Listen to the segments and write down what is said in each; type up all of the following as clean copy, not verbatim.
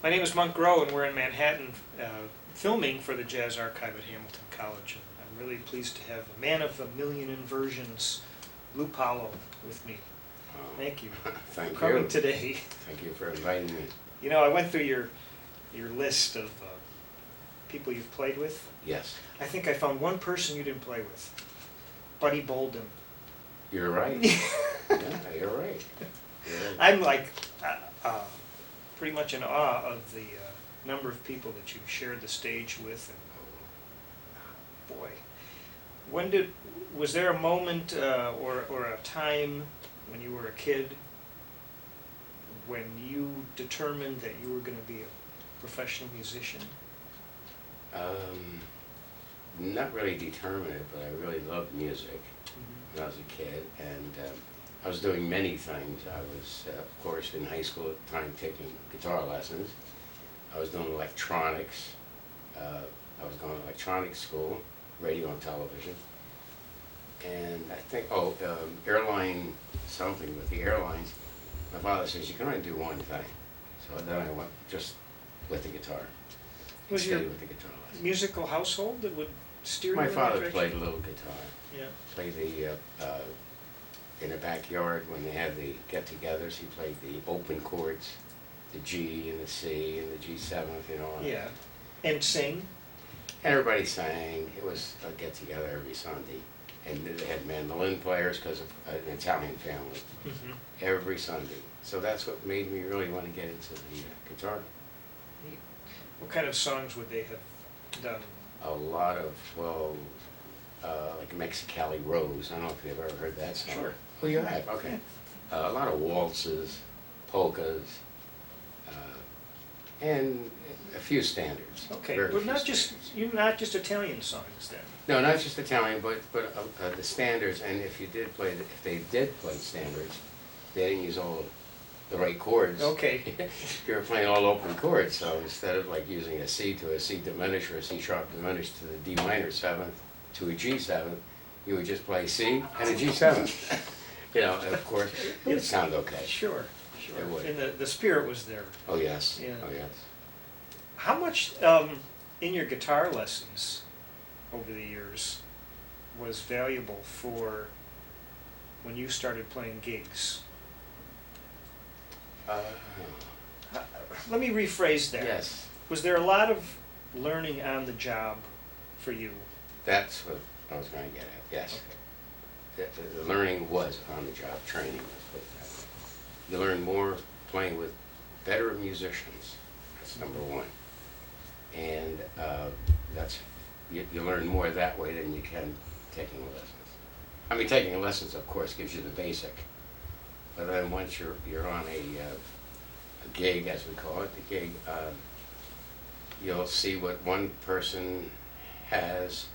My name is Monk Rowe, and we're in Manhattan filming for the Jazz Archive at Hamilton College. And I'm really pleased to have a man of a million inversions, Lou Pallo, with me. Thank you Thank for coming you. today. Thank you for inviting me. You know, I went through your list of people you've played with. Yes. I think I found one person you didn't play with, Buddy Bolden. You're right. Yeah, you're right. I'm like pretty much in awe of the number of people that you shared the stage with. And boy, was there a moment or a time when you were a kid when you determined that you were going to be a professional musician? Not really determined it, but I really loved music when I was a kid, and I was doing many things. I was, of course, in high school at the time taking guitar lessons. I was doing electronics. I was going to electronics school, radio and television. And I think, airline something with the airlines. My father says, you can only do one thing. So then I went just with the guitar. Was your with the guitar lessons. Musical household that would steer you My in that father direction? played a little guitar. Yeah. Played in the backyard when they had the get-togethers. He played the open chords, the G and the C and the G7, you know. Yeah. And sing? And everybody sang. It was a get-together every Sunday. And they had mandolin players because of an Italian family every Sunday. So that's what made me really want to get into the guitar. What kind of songs would they have done? A lot of, like Mexicali Rose. I don't know if you've ever heard that song. Sure. Oh, you have? Okay. A lot of waltzes, polkas, and a few standards. Okay, Very but few not just standards. not just Italian songs then. No, not just Italian, but the standards. And if they did play standards, they didn't use all the right chords. Okay. You were playing all open chords, so instead of like using a C to a C diminished or a C sharp diminished to the D minor seventh to a G7, you would just play C and a G7. You know, of course, it would sound okay. Sure, sure. It would. And the spirit was there. Oh yes. Yeah. Oh yes. How much in your guitar lessons over the years was valuable for when you started playing gigs? Let me rephrase that. Yes. Was there a lot of learning on the job for you? That's what I was going to get at. Yes. Okay. The learning was on the job training. Let's put it that way. You learn more playing with better musicians. That's number one. And you learn more that way than you can taking lessons. I mean, taking lessons, of course, gives you the basic. But then once you're on a gig, as we call it, the gig, you'll see what one person has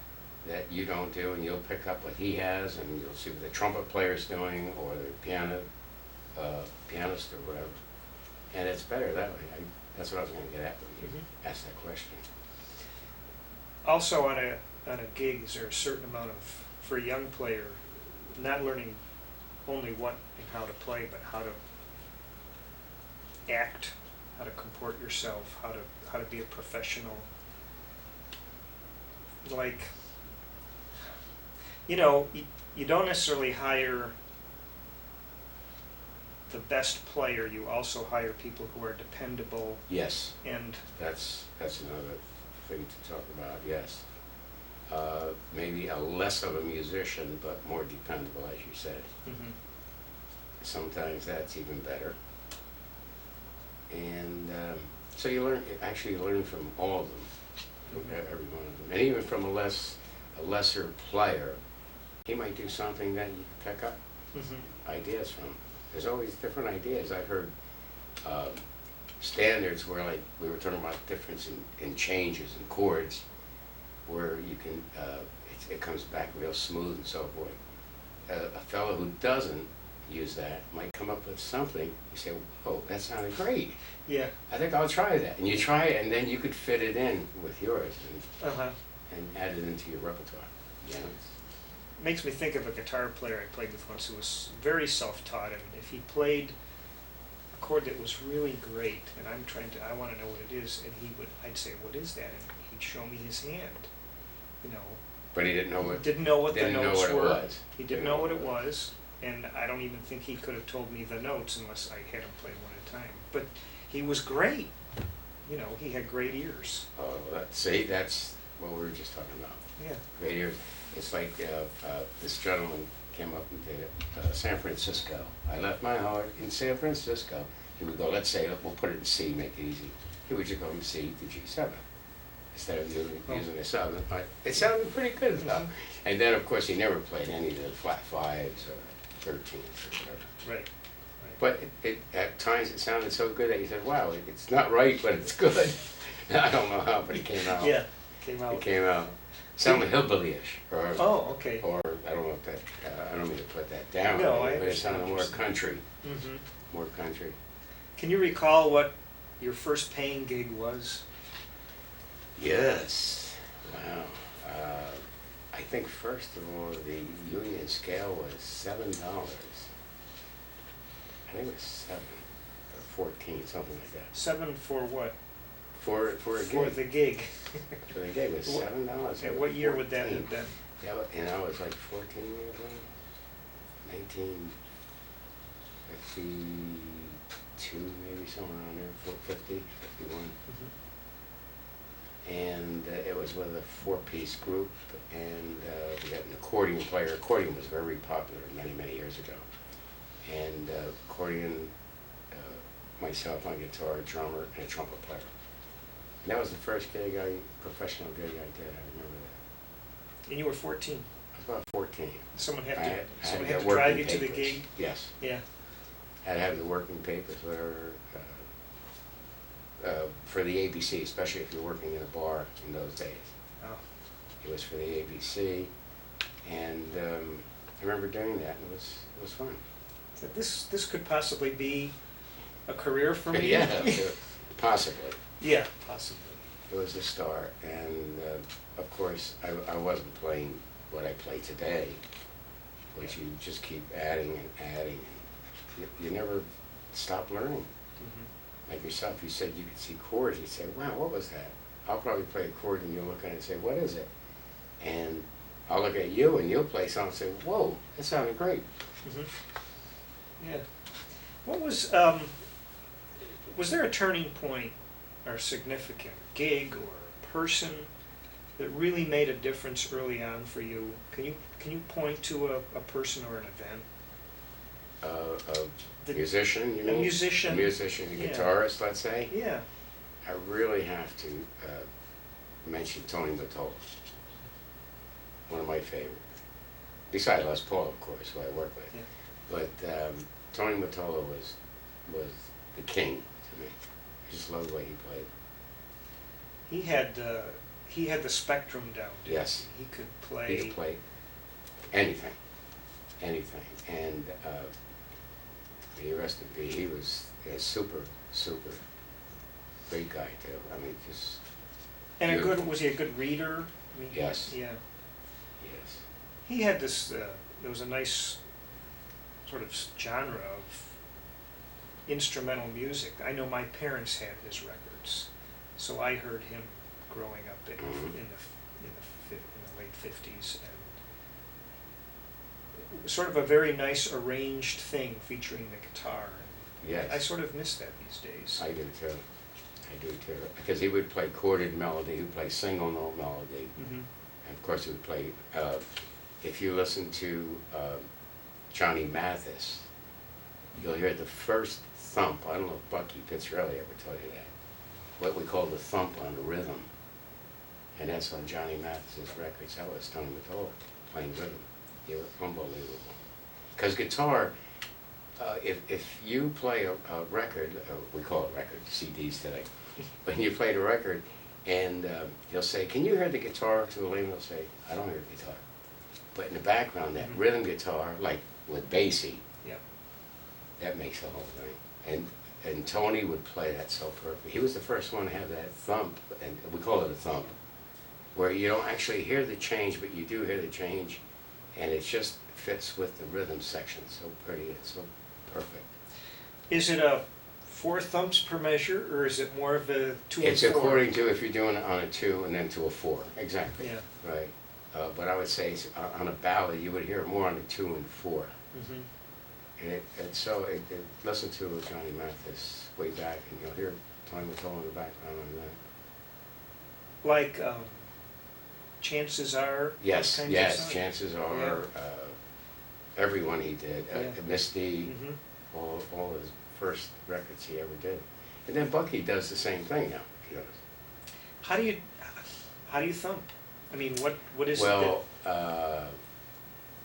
that you don't do, and you'll pick up what he has, and you'll see what the trumpet player's doing, or the pianist, or whatever. And it's better that way. That's what I was going to get at when you asked that question. Also on a gig, is there a certain amount of, for a young player, not learning only what and how to play, but how to act, how to comport yourself, how to be a professional. Like, you know, you don't necessarily hire the best player, you also hire people who are dependable. Yes. And that's another thing to talk about, yes. Maybe a less of a musician, but more dependable, as you said. Sometimes that's even better. And so you learn from all of them, from every one of them. And even from a lesser player, he might do something that you can pick up ideas from. There's always different ideas. I've heard standards where, like, we were talking about difference in changes and chords, where you can, it comes back real smooth and so forth. A fellow who doesn't use that might come up with something. You say, oh, that sounded great. yeah. I think I'll try that. And you try it, and then you could fit it in with yours Uh-huh. and add it into your repertoire. You know? Makes me think of a guitar player I played with once who was very self-taught, and if he played chord that was really great, and I want to know what it is, and I'd say, what is that? And he'd show me his hand, you know. But he didn't know what. Didn't know what the Didn't know notes what it were. was. He didn't know what it was, and I don't even think he could have told me the notes unless I had him play one at a time. But he was great. You know, he had great ears. Oh, see, that's what we were just talking about. Yeah. Great ears. It's like this gentleman came up and did it. San Francisco. I left my heart in San Francisco. He would go, let's say, we'll put it in C, make it easy. He would just go from C to G7 instead of using a 7. It sounded pretty good, though. Mhm. And then, of course, he never played any of the flat 5s or 13s or whatever. Right. But at times it sounded so good that you said, wow, it's not right, but it's good. I don't know how, but it came out. Yeah, came out. It came out. Sounded hillbilly-ish. Oh, okay. Or, I don't know if that, I don't mean to put that down. No, I but it understand sounded what more you're saying. country. Mm-hmm. More country. Can you recall what your first paying gig was? Yes. Wow. I think, first of all, the union scale was $7. I think it was 7 or 14, something like that. 7 for what? For a gig. For the gig. For the gig, it was $7. And what year would that 14. have been? Yeah, and I was like 14 years old. 1952, maybe somewhere around there. 50, 51. Mm-hmm. And it was with a 4-piece group, and we had an accordion player. Accordion was very popular many, many years ago. And accordion, myself on guitar, drummer, and a trumpet player. And that was the first professional gig I did. I remember that. And you were 14. I was about 14. Someone had I to, had someone to had get to drive working you to the papers. gig? Yes. Yeah. Had to have the working papers, whatever, for the ABC, especially if you're working in a bar in those days. Oh. It was for the ABC, and I remember doing that, and it was fun. So this could possibly be a career for me? Yeah, possibly. Yeah, possibly. It was a start, and of course, I wasn't playing what I play today, which you just keep adding and adding. You never stop learning. Mm-hmm. Like yourself, you said you could see chords. You say, wow, what was that? I'll probably play a chord, and you'll look at it and say, what is it? And I'll look at you, and you'll play something and say, whoa, that sounded great. Mm-hmm. Yeah. What was there a turning point or significant gig or person that really made a difference early on for you? Can you point to a person or an event? A musician, you mean? A musician. A musician, a Yeah. guitarist, let's say. Yeah. I really have to mention Tony Mottola, one of my favorites. Besides Les Paul, of course, who I work with. Yeah. But Tony Mottola was the king to me. I just loved the way he played. He had the spectrum down. Yes. He could play. He could play anything. Anything. And may he rest in peace. He was a super, super great guy, too. I mean, just... And beautiful. was he a good reader? I mean, Yes. Yeah. Yes. He had this, there was a nice sort of genre of instrumental music. I know my parents had his records, so I heard him growing up in the late 50s, and it was sort of a very nice arranged thing featuring the guitar. Yes. I sort of miss that these days. I do too. I do too. Because he would play chorded melody, he would play single note melody, Mm-hmm. and of course he would play, if you listen to Johnny Mathis, you'll hear the first thump. I don't know if Bucky Pizzarelli ever told you that. What we call the thump on the rhythm. And that's on Johnny Mathis's records. That was Tony Mottola playing rhythm. They were unbelievable. Because guitar, if you play a record, we call it record, CDs today, when you play the record and he'll say, can you hear the guitar? To the lady will say, I don't hear the guitar. But in the background, that rhythm guitar, like with bassy, Yep. that makes the whole thing. And Tony would play that so perfect. He was the first one to have that thump, and we call it a thump, where you don't actually hear the change, but you do hear the change, and it just fits with the rhythm section so pretty and so perfect. Is it a 4 thumps per measure, or is it more of a 2 It's and 4? according to if you're doing it on a 2 and then to a 4, exactly. Yeah. Right. But I would say on a ballad, you would hear it more on a 2 and 4. Mm-hmm. And listen to Johnny Mathis way back, and you'll hear Tony Mattola in the background on that. Like Chances Are? Yes, those kinds of yes, songs? chances are, Yeah. everyone he did, Yeah. Misty, Mm-hmm. all his first records he ever did. And then Bucky does the same thing now, he does. How do you thump? I mean, what is Well,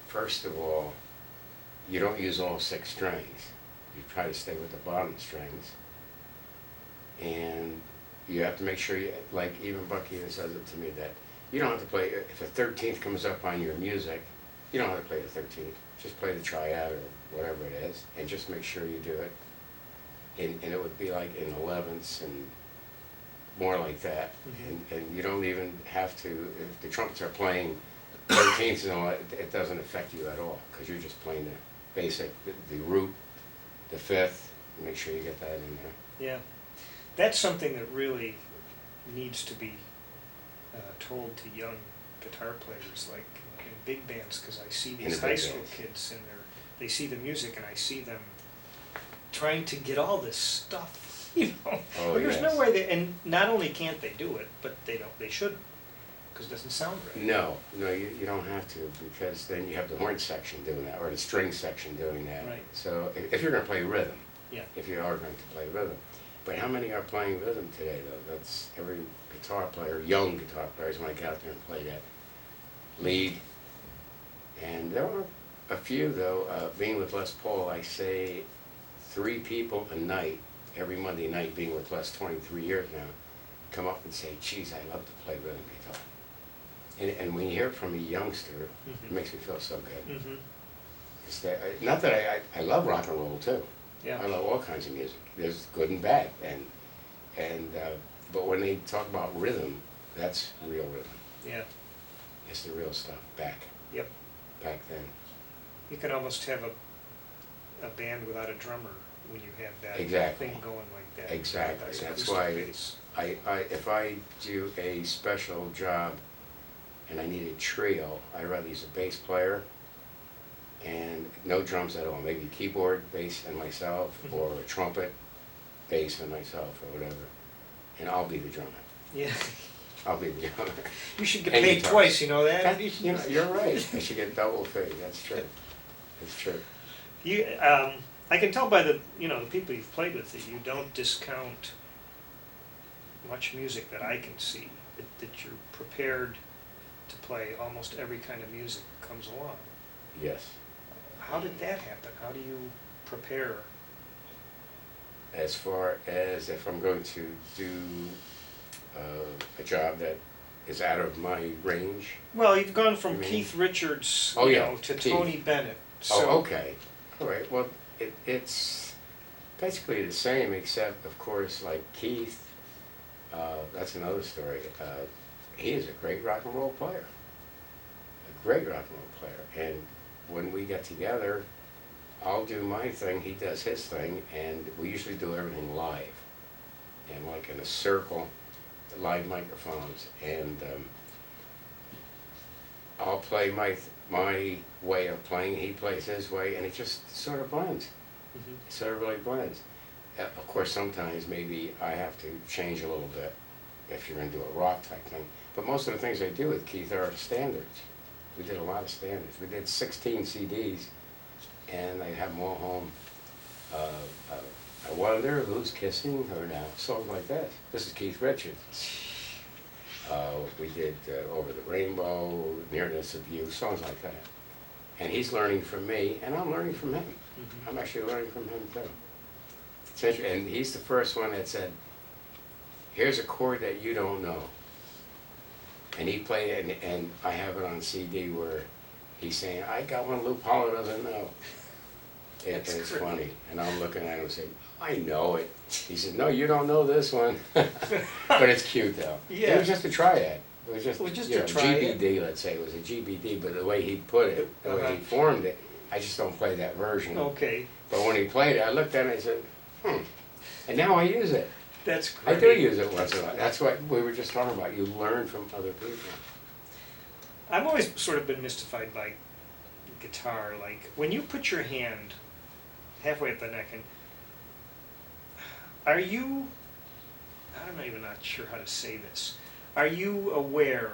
first of all, you don't use all 6 strings. You try to stay with the bottom strings. And you have to make sure, like even Bucky says it to me, that you don't have to play, if a 13th comes up on your music, you don't have to play the 13th. Just play the triad or whatever it is, and just make sure you do it. And it would be like in 11ths and more like that. Mm-hmm. And you don't even have to, if the trumpets are playing 13ths and all that, it doesn't affect you at all, because you're just playing the basic, the root, the 5th, make sure you get that in there. Yeah, that's something that really needs to be told to young guitar players, like in big bands, because I see these high school kids and they see the music, and I see them trying to get all this stuff, you know. Oh, But there's yes. no way and not only can't they do it, but they shouldn't, because it doesn't sound right. No, you don't have to, because then you have the horn section doing that, or the string section doing that. Right. So if you're going to play rhythm, Yeah. if you are going to play rhythm. But how many are playing rhythm today, though? That's every guitar player, young guitar players, want to get out there and play that lead. And there are a few, though. Being with Les Paul, I say 3 people a night, every Monday night, being with Les 23 years now, come up and say, geez, I love to play rhythm guitar. And when you hear it from a youngster, it makes me feel so good. Mm-hmm. It's that, not that I love rock and roll, too. Yeah. I love all kinds of music. There's good and bad, but when they talk about rhythm, that's real rhythm. Yeah. It's the real stuff back Yep. then. You can almost have a band without a drummer when you have that Exactly. thing going like that. Exactly. Nice That's acoustic why bass. if I do a special job and I need a trio, I'd rather use a bass player and no drums at all. Maybe keyboard, bass, and myself, or a trumpet, bass, and myself, or whatever. And I'll be the drummer. Yeah. I'll be the drummer. You should get And paid guitars. twice, you know that? You know, you're right. I should get double fee. That's true. It's true. You, I can tell by the people you've played with that you don't discount much music that I can see. That you're prepared to play almost every kind of music that comes along. Yes. How did that happen? How do you prepare? As far as if I'm going to do a job that is out of my range. Well, you've gone from You mean- Keith Richards, Oh, yeah, to Keith. Tony Bennett. So, Oh, okay. All right. Well, it's basically the same, except, of course, like Keith, that's another story. He is a great rock and roll player. A great rock and roll player. And when we get together, I'll do my thing, he does his thing, and we usually do everything live. And like in a circle, live microphones. And I'll play my way of playing, he plays his way, and it just sort of blends. Mhm. It sort of really blends. Of course, sometimes maybe I have to change a little bit if you're going to do a rock type thing. But most of the things I do with Keith are standards. We did a lot of standards. We did 16 CDs, and I have them all home. I Wonder, Who's Kissing Her Now, songs like that. This is Keith Richards. We did Over the Rainbow, Nearness of You, songs like that. And he's learning from me, and I'm learning from him. Mhm. I'm actually learning from him too. It's interesting. And he's the first one that said, here's a chord that you don't know. And he played it, and I have it on CD where he's saying, I got one Lou Pallo doesn't know. That's It's great. funny. And I'm looking at him and saying, I know it. He said, no, you don't know this one. But it's cute though. Yeah. It was just a triad. It was just, It was just you a know, triad. GBD, let's say. It was a GBD, but the way he put it, the way Uh-huh. he formed it, I just don't play that version. Okay. But when he played it, I looked at it and I said, And now I use it. That's great. I do use it once in a while. That's what we were just talking about. You learn from other people. I've always sort of been mystified by guitar. Like, when you put your hand halfway up the neck, and are you, I'm even not sure how to say this, are you aware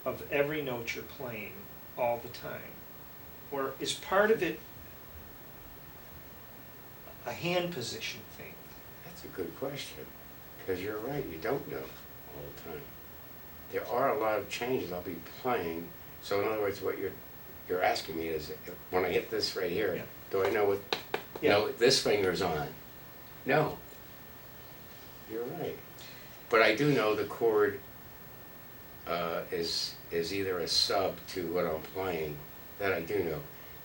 of every note you're playing all the time? Or is part of it a hand position thing? That's a good question, because you're right, you don't know all the time. There are a lot of changes I'll be playing, so in other words, what you're asking me is, when I hit this right here, Yeah. do I know what note this finger's on? No. You're right. But I do know the chord is either a sub to what I'm playing, that I do know.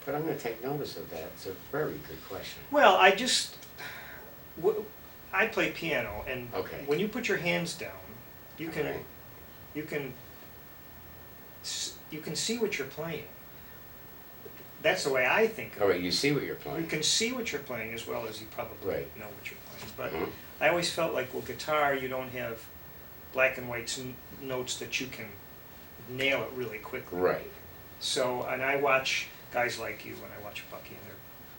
But I'm going to take notice of that. It's a very good question. Well, I play piano, and Okay. when you put your hands down, you can Right. you can see what you're playing. That's the way I think of All it. right, you see what you're You playing. can see what you're playing as well as you probably Right. know what you're playing. But Mhm. I always felt like, well, guitar, you don't have black and white notes that you can nail it really quickly. Right. So, and I watch guys like you, and I watch Bucky, and they're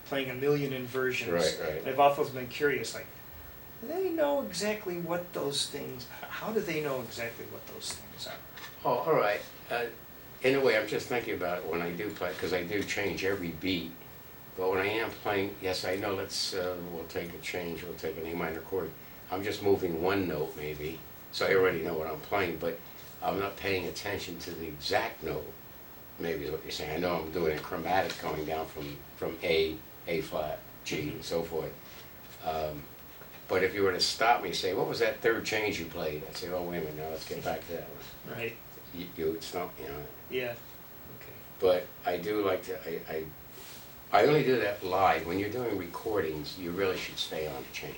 playing a million inversions. Right. And I've often been curious, like, do they know exactly what those things, how do they know exactly what those things are? Oh, all right. In a way, I'm just thinking about it when I do play, because I do change every beat. But when I am playing, yes, I know, we'll take a change, we'll take an A minor chord. I'm just moving one note maybe, so I already know what I'm playing, but I'm not paying attention to the exact note, maybe is what you're saying. I know I'm doing a chromatic going down from A flat, G, and so forth. But if you were to stop me and say, what was that third change you played? I'd say, oh, wait a minute, now let's get back to that one. Right. You stump, Yeah. Okay. But I do like to, I only do that live. When you're doing recordings, you really should stay on the change.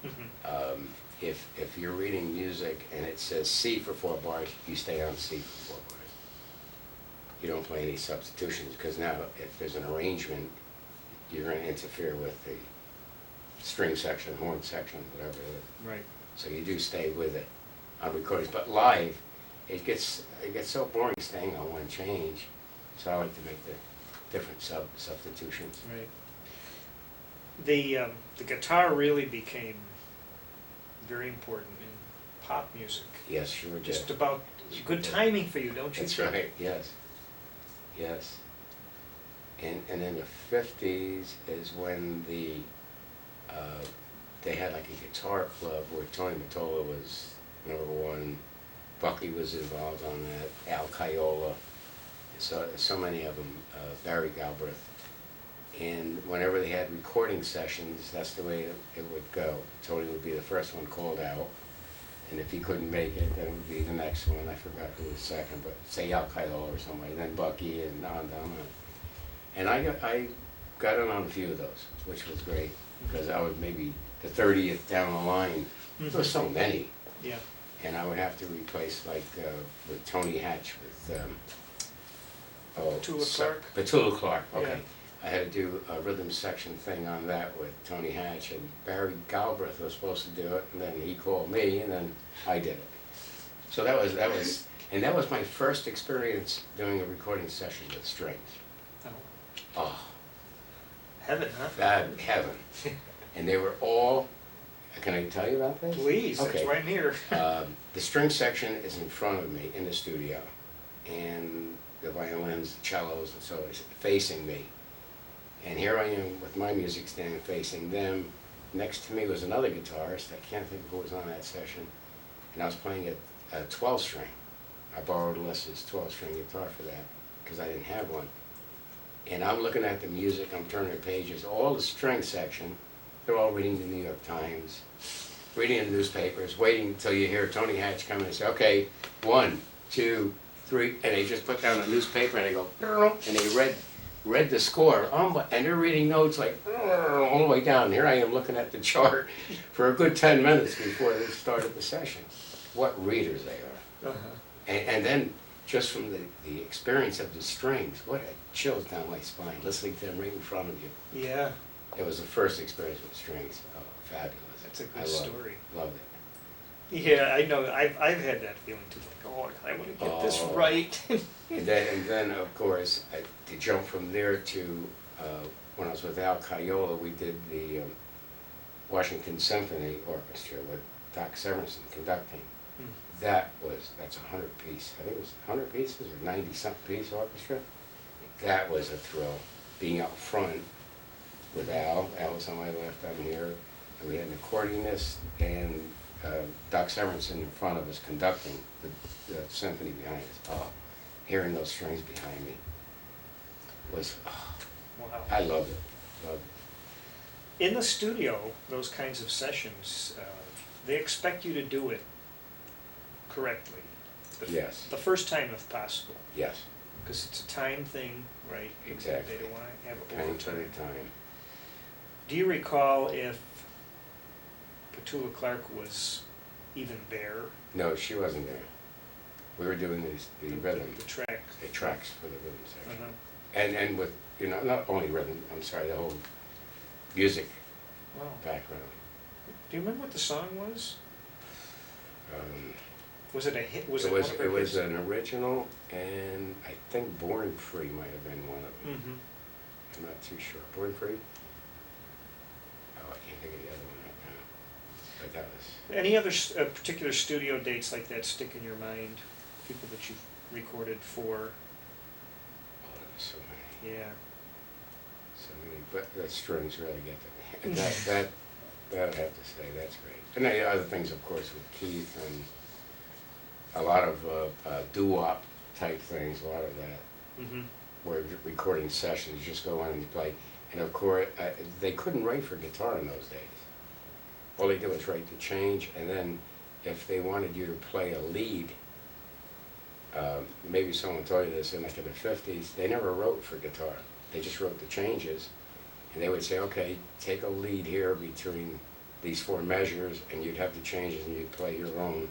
Mm-hmm. If you're reading music and it says C for 4 bars, you stay on C for 4 bars. You don't play any substitutions, because now if there's an arrangement, you're going to interfere with the string section, horn section, whatever it is. Right. So you do stay with it on recordings. But live, it gets so boring staying on one change. So I like to make the different substitutions. Right. The guitar really became very important in pop music. Yes, sure did. Just about good timing for you, don't you? That's right, yes. Yes. And in the 50s is when they had like a guitar club where Tony Mottola was #1, Bucky was involved on that, Al Caiola, so many of them, Barry Galbraith. And whenever they had recording sessions, that's the way it would go. Tony would be the first one called out, and if he couldn't make it, then it would be the next one. I forgot who was second, but say Al Caiola or somebody, then Bucky, and on down on. And I got in on a few of those, which was great, because I was maybe the 30th down the line. There were so many. Yeah. And I would have to replace, like, with Tony Hatch, with, Petula Clark, okay. Yeah. I had to do a rhythm section thing on that with Tony Hatch, and Barry Galbraith was supposed to do it, and then he called me, and then I did it. So that was my first experience doing a recording session with strings. Oh. Oh, Heaven, huh? that heaven. And they were all, can I tell you about this? Please, Okay. that's why I'm here. The string section is in front of me in the studio, and the violins, the cellos, and so it's facing me. And here I am with my music stand facing them. Next to me was another guitarist. I can't think of who was on that session. And I was playing a 12-string. I borrowed Les's 12-string guitar for that, because I didn't have one. And I'm looking at the music, I'm turning the pages, all the string section, they're all reading the New York Times, reading the newspapers, waiting until you hear Tony Hatch come in and say, okay, 1, 2, 3, and they just put down a newspaper and they go, and they read the score, and they're reading notes like all the way down. Here I am looking at the chart for a good 10 minutes before they started the session. What readers they are. Uh-huh. And then just from the experience of the strings, what a chills down my spine, listening to them right in front of you. Yeah. it was the first experience with strings. Oh, fabulous. That's a good I story. Loved it. Yeah, I know. I've had that feeling too. Like, oh, I want to get this Oh. right. And then of course, to jump from there to when I was with Al Caiola, we did the Washington Symphony Orchestra with Doc Severinsen conducting. That's 100-piece. I think it was 100 pieces or 90-something piece orchestra. That was a thrill. Being out front with Al. Al was on my left, I'm here. And we had an accordionist and Doc Severinsen in front of us conducting the symphony behind us. Oh, hearing those strings behind me was, Wow. I loved it. Loved it. In the studio, those kinds of sessions, they expect you to do it correctly. Yes. The first time, if possible. Yes. Because it's a time thing, right? Exactly. They don't want to have it Time overtime. to time. Do you recall if Petula Clark was even there? No, she wasn't there. We were doing the rhythm, The track. the tracks for the rhythm section. Uh-huh. And with, not only rhythm, I'm sorry, the whole music Wow. background. Do you remember what the song was? Um, Was it a hit? Was it it was, one of her it was hits? an original, and I think Born Free might have been one of them. Mm-hmm. I'm not too sure. Born Free? Oh, I can't think of the other one right now. But that was... Any other particular studio dates like that stick in your mind? People that you've recorded for? Oh, there was so many. Yeah. So many, but the strings really get to me. And that I have to say, that's great. And the other things, of course, with Keith and a lot of doo-wop type things, a lot of that, Mm-hmm. where recording sessions, just go in and play. And of course, they couldn't write for guitar in those days. All they did was write the change, and then if they wanted you to play a lead, maybe someone told you this in like in the 50s, they never wrote for guitar. They just wrote the changes, and they would say, okay, take a lead here between these 4 measures, and you'd have the changes, and you'd play your own,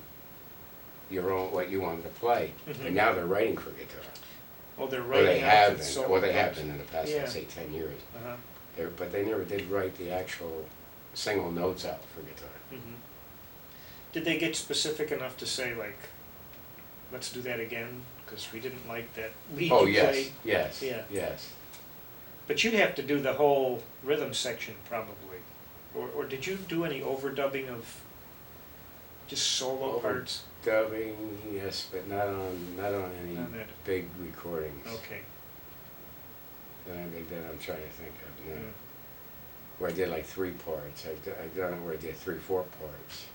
what you wanted to play. Mhm. And now they're writing for guitar. Well, they're Or writing they out have the been, solo or they have parts. been in the past, Yeah. let's say 10 years. Uh-huh. But they never did write the actual single notes out for guitar. Mm-hmm. Did they get specific enough to say, like, let's do that again, because we didn't like that lead Oh, you yes, played? yes, Yeah. yes. But you'd have to do the whole rhythm section probably. Or did you do any overdubbing of just solo parts? Dubbing, yes, but not on any Not that. big recordings. Okay. That I'm trying to think of, no. Mm. Where I did like 3 parts. I've done it where I did 3, 4 parts,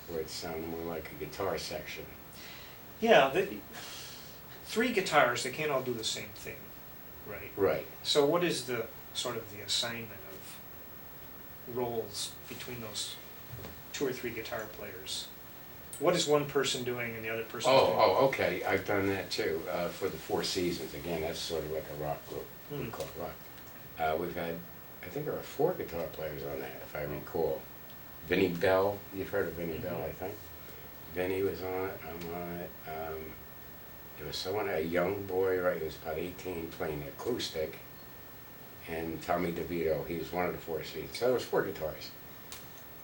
where it sounded more like a guitar section. Yeah, 3 guitars, they can't all do the same thing, right? Right. So what is the sort of the assignment of roles between those 2 or 3 guitar players? What is one person doing and the other person doing? Oh, okay, I've done that too, for the 4 Seasons. Again, that's sort of like a rock group, we Hmm. call it rock. We've had, I think there are 4 guitar players on that, if I recall. Vinnie Bell, you've heard of Vinnie Bell, I think. Vinnie was on it, I'm on it. There was someone, a young boy, right, he was about 18, playing acoustic. And Tommy DeVito, he was one of the 4 Seasons. So there was 4 guitars.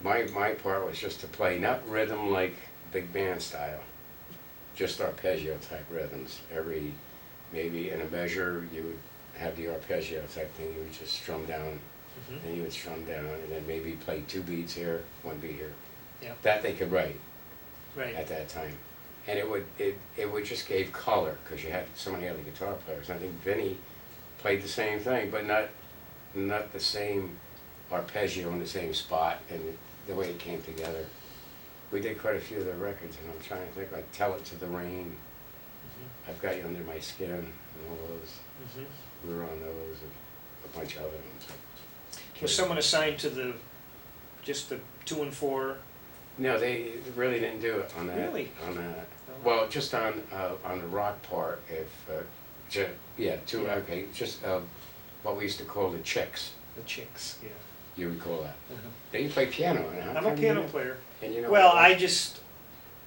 My part was just to play, not rhythm like big band style, just arpeggio type rhythms. Maybe in a measure, you would have the arpeggio type thing, you would just strum down, Mhm. then you would strum down, and then maybe play 2 beats here, 1 beat here. Yep. That they could write Right. at that time. And it would just gave color, because you had so many other guitar players. I think Vinnie played the same thing, but not the same arpeggio in the same spot, and the way it came together. We did quite a few of the records, and I'm trying to think, like Tell It to the Rain, Mhm. I've Got You Under My Skin, and all those. Mhm. We were on those, and a bunch of other ones. Was someone assigned to just the 2 and 4? No, they really didn't do it on that. Really? On that. Oh. Well, just on the rock part, just what we used to call the chicks. The chicks, yeah. You recall that? Uh-huh. Now you play piano, and how I'm a come piano you- player. And you know Well, what?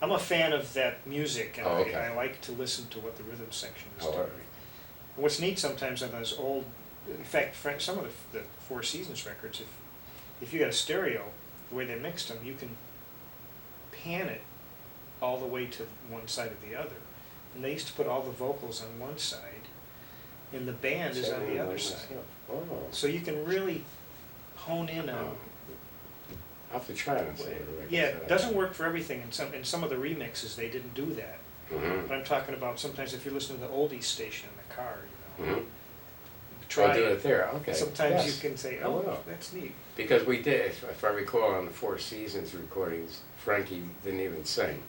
I'm a fan of that music, and Oh, okay. I like to listen to what the rhythm section is Oh, doing. all right. What's neat sometimes on those old In fact, some of the Four Seasons records, if you got a stereo, the way they mixed them, you can pan it all the way to one side or the other. And they used to put all the vocals on one side, and the band is on the other side. Oh. So you can really hone in on. I'll have to try it on some of the records. Yeah, it doesn't work for everything. In some of the remixes, they didn't do that. Mm-hmm. But I'm talking about sometimes if you're listening to the oldies station in the car, you know. Mm-hmm. Try I'll do it there, okay. Sometimes Yes. you can say, I oh, will. that's neat. Because we did, if I recall on the Four Seasons recordings, Frankie didn't even sing.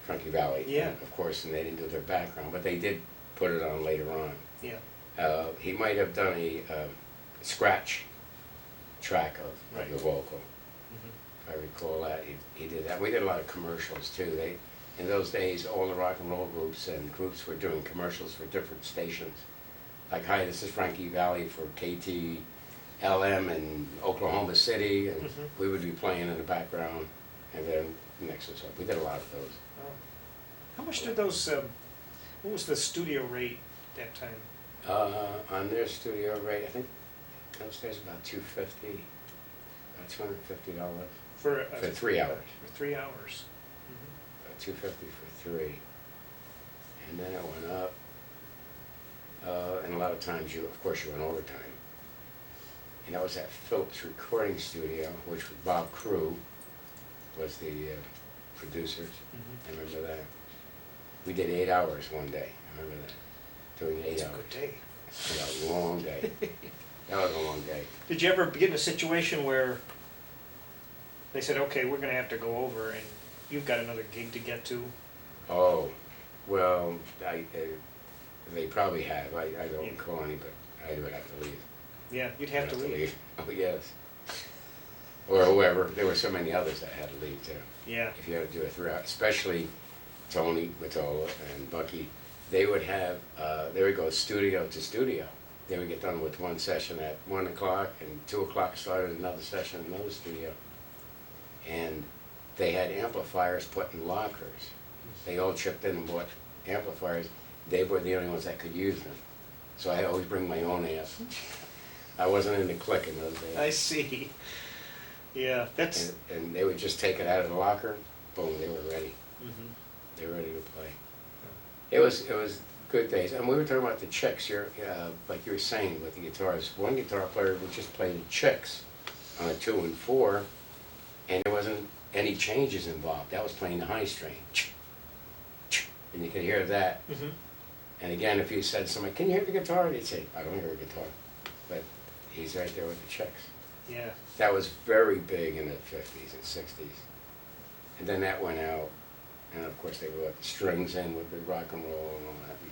Frankie Valli, Yeah. of course, and they didn't do their background, but they did put it on later on. Yeah. He might have done a scratch track of Right. the vocal. Mhm. If I recall that, he did that. We did a lot of commercials too. In those days, all the rock and roll groups and groups were doing commercials for different stations. Like, hi, this is Frankie Valli for KTLM in Oklahoma City, and Mhm. we would be playing in the background, and then next was up. We did a lot of those. Oh. How much did those, what was the studio rate that time? On their studio rate, I think those days about $250, about $250 For for 3 hours. For 3 hours. Mhm. About $250 for 3, and then it went up. And a lot of times, of course, you went overtime. And that was at Phillips Recording Studio, which was Bob Crew was the producers. Mhm. I remember that. We did 8 hours one day. I remember that, doing 8 It's a hours. good day. Yeah, a long day. That was a long day. Did you ever get in a situation where they said, okay, we're gonna have to go over and you've got another gig to get to? Oh, well, they probably have. I don't Yeah. recall any, but I would have to leave. Yeah, you'd have to leave. Oh, yes. Or whoever. There were so many others that had to leave too. Yeah. If you had to do it throughout, especially Tony Mottola and Bucky, they would have, they would go studio to studio. They would get done with one session at 1 o'clock, and 2 o'clock started another session in another studio. And they had amplifiers put in lockers. They all chipped in and bought amplifiers. They were the only ones that could use them. So I always bring my own amp. I wasn't in the clique in those days. I see. Yeah, that's. And they would just take it out of the locker, boom, they were ready. Mhm. They were ready to play. It was good days. And we were talking about the chicks. Like you were saying with the guitars. One guitar player would just play the chicks on a 2 and 4, and there wasn't any changes involved. That was playing the high string. And you could hear that. Mhm. And again, if you said to somebody, can you hear the guitar? They'd say, I don't hear a guitar. But he's right there with the chicks. Yeah. That was very big in the 50s and 60s. And then that went out. And of course they brought the strings in with the rock and roll and all that. And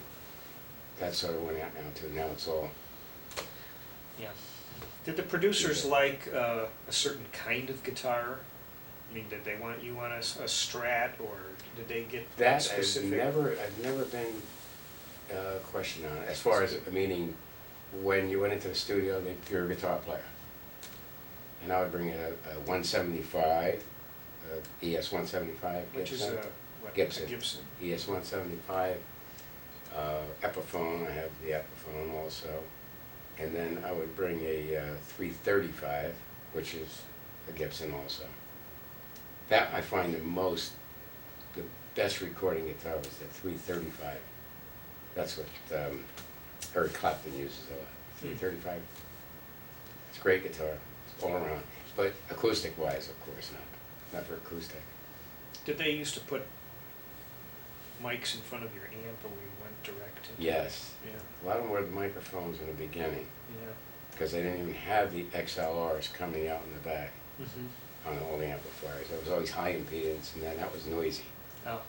that sort of went out now too. Now it's all. Yeah. Did the producers like a certain kind of guitar? I mean, did they want you on a Strat, or did they get That specific? I've never been questioned on it. As far as, meaning, when you went into the studio, you're a guitar player. And I would bring a 175, ES 175. Which is Gibson. what? Gibson. A Gibson. ES 175. Epiphone, I have the Epiphone also. And then I would bring a 335, which is a Gibson also. That I find the best recording guitar was the 335. That's what Eric Clapton uses a lot. 335. It's a great guitar. It's all around. But acoustic wise, of course, not for acoustic. Did they used to put mics in front of your amp, or we went direct? Into Yes. Yeah. A lot of them were the microphones in the beginning, Yeah. because they didn't even have the XLRs coming out in the back Mm-hmm. on all the amplifiers. It was always high impedance, and then that was noisy. Oh.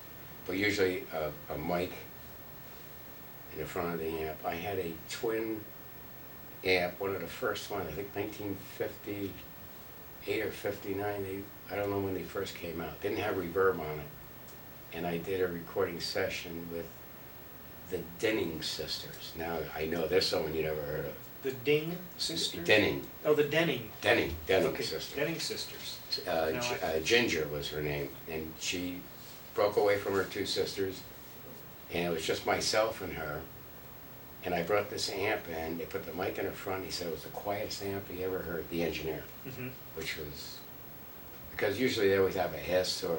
But usually a mic in the front of the amp. I had a twin amp, one of the first ones, I think 1958 or 59. I don't know when they first came out. Didn't have reverb on it. And I did a recording session with the Denning sisters. Now I know there's someone you never heard of. The Ding sisters? Denning. Oh, the Denning. Denning Okay. sisters. Denning sisters. Ginger was her name, and she broke away from her two sisters, and it was just myself and her. And I brought this amp in, they put the mic in the front, he said it was the quietest amp he ever heard, the engineer, which was, because usually they always have a hiss or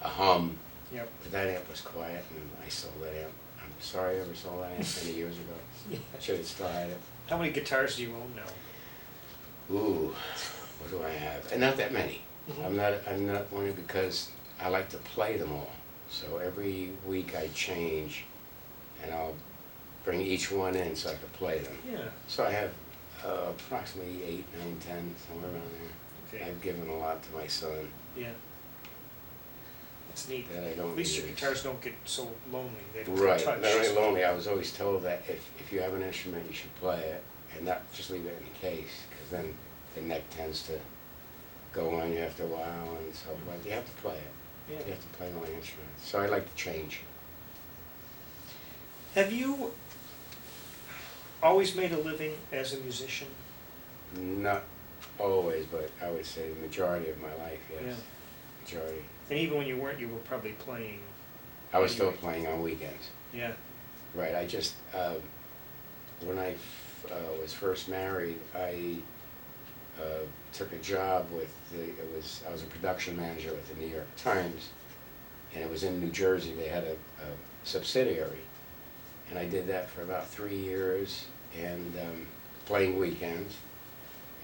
a hum, Yep. but that amp was quiet, and I sold that amp. I'm sorry I ever sold that amp many years ago. Yeah. I should have still had it. How many guitars do you own now? Ooh, what do I have? And not that many. I'm not one because I like to play them all. So every week I change, and I'll bring each one in so I can play them. Yeah. So I have approximately 8, 9, 10, somewhere around there. Okay. I've given a lot to my son Yeah. That's neat. that I don't At least your use. guitars don't get so lonely. They don't Right, touch. not only lonely, I was always told that if you have an instrument, you should play it, and not just leave it in the case, because then the neck tends to go on you after a while, and so forth. You have to play it. Yeah. You have to play all the instruments. So I like to change. Have you always made a living as a musician? Not always, but I would say the majority of my life, yes. Yeah. Majority. And even when you weren't, you were probably playing. I was still Anyway. playing on weekends. Yeah. Right, I just, when I was first married, I took a job with I was a production manager with the New York Times, and it was in New Jersey. They had a subsidiary, and I did that for about 3 years, and playing weekends,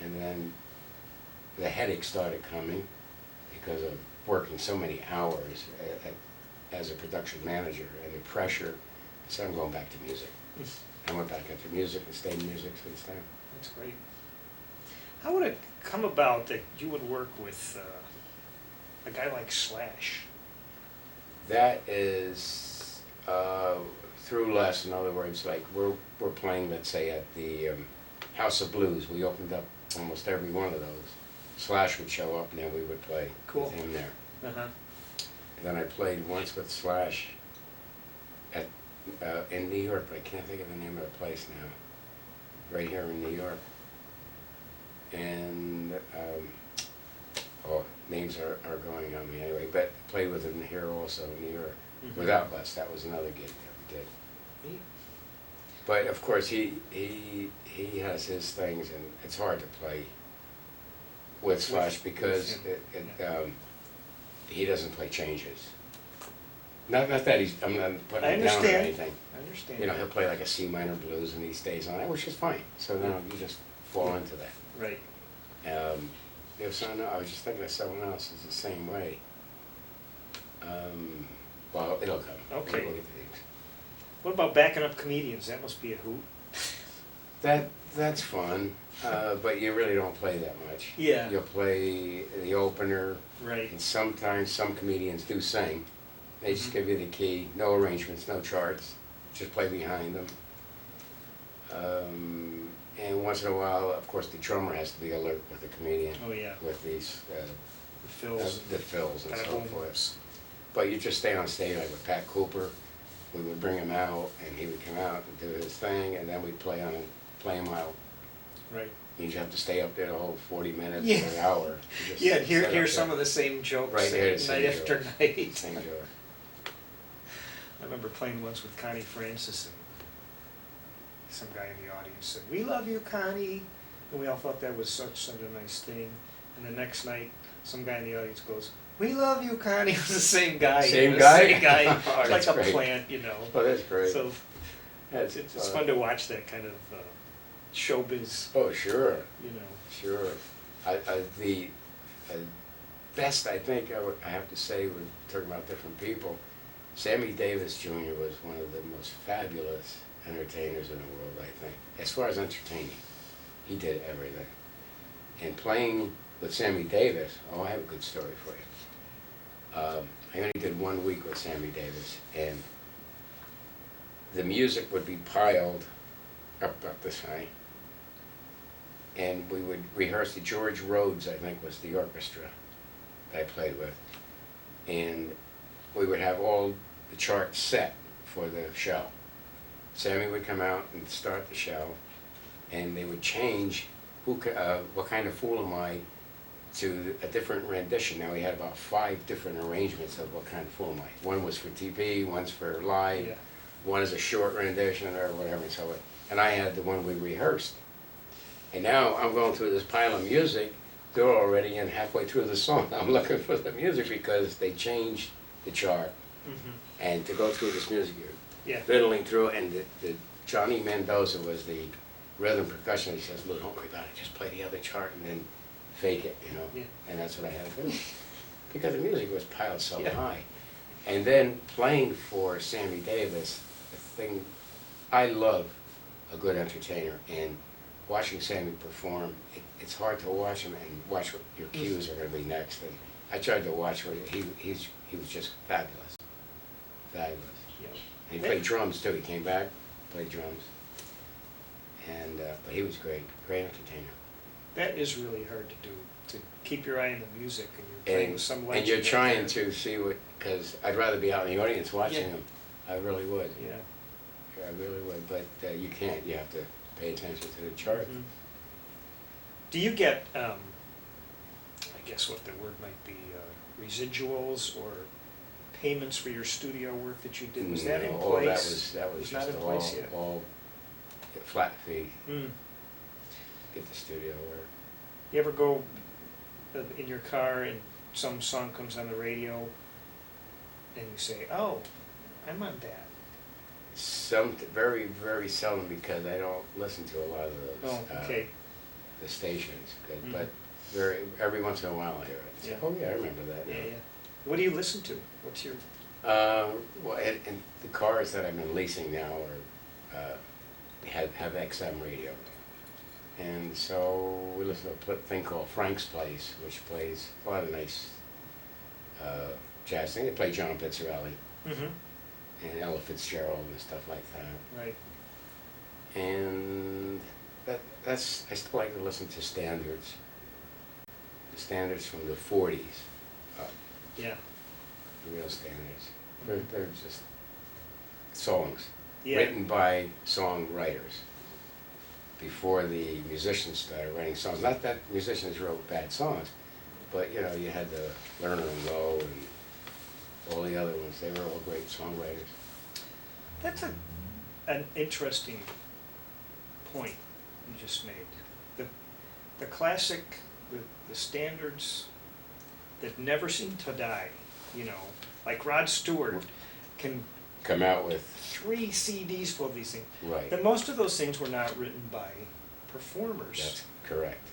and then the headache started coming because of working so many hours as a production manager, and the pressure. So I'm going back to music. I went back into music and stayed in music since then. That's great. How would it come about that you would work with a guy like Slash? That is through Les. In other words, like we're playing, let's say, at the House of Blues. We opened up almost every one of those. Slash would show up, and then we would play with him there. Uh-huh. And then I played once with Slash at in New York, but I can't think of the name of the place now. Right here in New York. And names are going on me anyway. But played with him here also in New York. Without Les, that was another gig that we did. Neat. But of course, he has his things, and it's hard to play with Slash because he doesn't play changes. Not that I'm not putting him down or anything. I understand. You know, he'll play like a C minor blues, and he stays on it, which is fine. So now you just fall into that. Right. I was just thinking of someone else is the same way. Well, it'll come. Okay. We'll get to these. What about backing up comedians? That must be a hoot. That's fun, but you really don't play that much. Yeah. You'll play the opener, Right. and sometimes some comedians do sing. They just give you the key, no arrangements, no charts, just play behind them. And once in a while, of course, the drummer has to be alert with the comedian. Oh yeah. With these The fills. the fills and kind so of forth. But you just stay on stage, like with Pat Cooper. We would bring him out, and he would come out and do his thing, and then we'd play him out. Right. You just have to stay up there the whole 40 minutes Yeah. or an hour. You just Yeah, sit hear up there. some of the same jokes Right, hear the same night after jokes. night. Same joke. I remember playing once with Connie Francis, and some guy in the audience said, "We love you, Connie," and we all thought that was such a nice thing. And the next night, some guy in the audience goes, "We love you, Connie." It was the same guy. Same The guy? Same guy. Oh, It's like that's a great. plant, you know. Oh, that's great. So it's fun to watch that kind of showbiz, Oh, sure, you know. sure. The best, I think, I have to say, we're talking about different people, Sammy Davis Jr. was one of the most fabulous entertainers in the world, I think. As far as entertaining, he did everything. And playing with Sammy Davis, I have a good story for you. I only did 1 week with Sammy Davis, and the music would be piled up this high, and we would rehearse. The George Rhodes, I think, was the orchestra that I played with, and we would have all the charts set for the show. Sammy would come out and start the show, and they would change what kind of fool am I to a different rendition. Now we had about 5 different arrangements of what kind of fool am I. One was for TV, one's for live, Yeah. one is a short rendition or whatever, and I had the one we rehearsed. And now I'm going through this pile of music, they're already in halfway through the song. I'm looking for the music because they changed the chart. And to go through this music, you're fiddling through, and the Johnny Mendoza was the rhythm percussionist. He says, "Look, don't worry about it, just play the other chart and then fake it, you know." And that's what I had to do. Because the music was piled so high. And then playing for Sammy Davis, the thing, I love a good entertainer, and watching Sammy perform, it's hard to watch him and watch what your cues are going to be next. And I tried to watch what he was just fabulous, fabulous. And he played drums too. He came back, played drums, and but he was great, great entertainer. That is really hard to do, to keep your eye on the music and you're playing with some legend. And you're trying to see what, because I'd rather be out in the audience watching him. I really would. I really would, but you can't. You have to pay attention to the chart. Do you get, I guess what the word might be, residuals or payments for your studio work that you did? Was that in place? That was not just in place yet. all flat fee. Get the studio work. You ever go in your car and some song comes on the radio and you say, "Oh, I'm on that"? Very, very seldom, because I don't listen to a lot of those. The stations, but every once in a while I hear it. So, oh yeah, I remember that. What do you listen to? What's your? Well, and the cars that I've been leasing now are have XM radio, and so we listen to a thing called Frank's Place, which plays a lot of nice jazz things. They play John Pizzarelli and Ella Fitzgerald and stuff like that. Right. And that's I still like to listen to standards. The standards from the 40s. The real standards. They're just songs written by songwriters before the musicians started writing songs. Not that musicians wrote bad songs, but you know, you had the Lerner and Rowe and all the other ones. They were all great songwriters. That's an interesting point you just made. The classic, the standards that never seem to die, you know, like Rod Stewart can come out with 3 CDs full of these things. Right. Then most of those things were not written by performers. That's correct.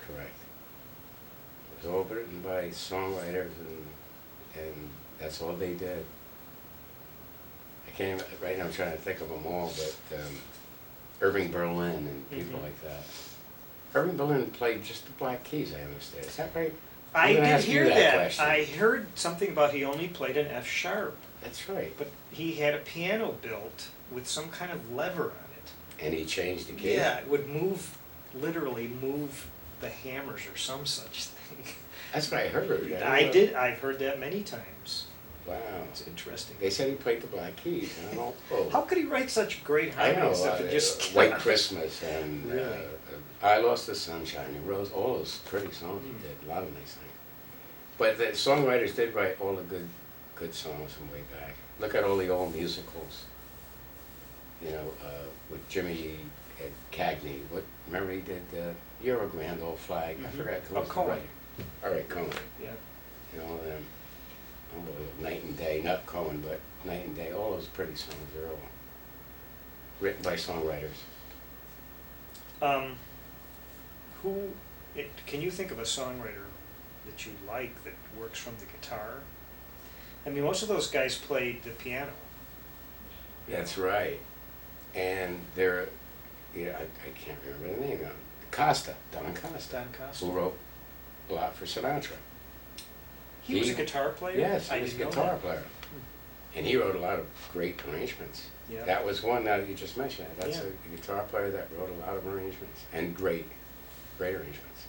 Correct. It was all written by songwriters, and that's all they did. I can't even, right now I'm trying to think of them all, but Irving Berlin and people like that. Irving Berlin played just the Black Keys, I understand. Is that right? I did hear that. Question. I heard something about he only played an F sharp. That's right. But he had a piano built with some kind of lever on it. And he changed the key? Yeah, it would move, literally move the hammers or some such thing. That's what I heard. I've heard that many times. Wow. It's interesting. They said he played the Black Keys. I don't know. How could he write such great harmony stuff and just White Christmas and really? I Lost the Sunshine and Rose, all those pretty songs he did, a lot of nice things. But the songwriters did write all the good songs from way back. Look at all the old musicals, you know, with Jimmy Cagney. Remember he did You're a Grand Old Flag. I forgot who was the writer. All right, Cohen. Yeah. You know, unbelievable. Night and Day, not Cohen, but Night and Day. All those pretty songs are all written by songwriters. Can you think of a songwriter that you like that works from the guitar? I mean, most of those guys played the piano. That's right. And they're, I can't remember the name now. Don Costa, who wrote a lot for Sinatra. He was a guitar player? Yes, he was a guitar player. And he wrote a lot of great arrangements. Yeah. That was one that you just mentioned. That's a guitar player that wrote a lot of arrangements, and great arrangements.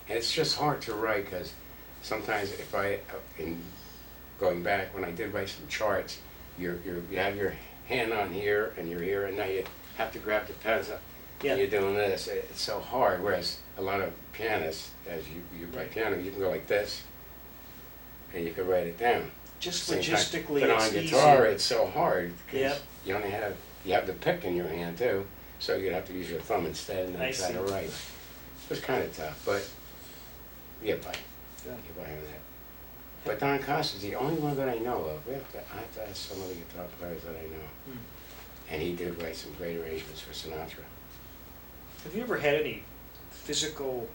And it's just hard to write, because sometimes if in going back, when I did write some charts, you have your hand on here and you're here, and now you have to grab the pencil. And you're doing this. It's so hard. Whereas a lot of pianists, as you play piano, you can go like this, and you can write it down. just Same time. logistically, But on it's guitar, easier. it's so hard Yep. because you have the pick in your hand too, so you'd have to use your thumb instead and I then try see. to write. It was kind of tough, but you get by. Yeah. Get by on that. But Don Costa's the only one that I know of. I have to ask some of the guitar players that I know. Hmm. And he did write some great arrangements for Sinatra. Have you ever had any physical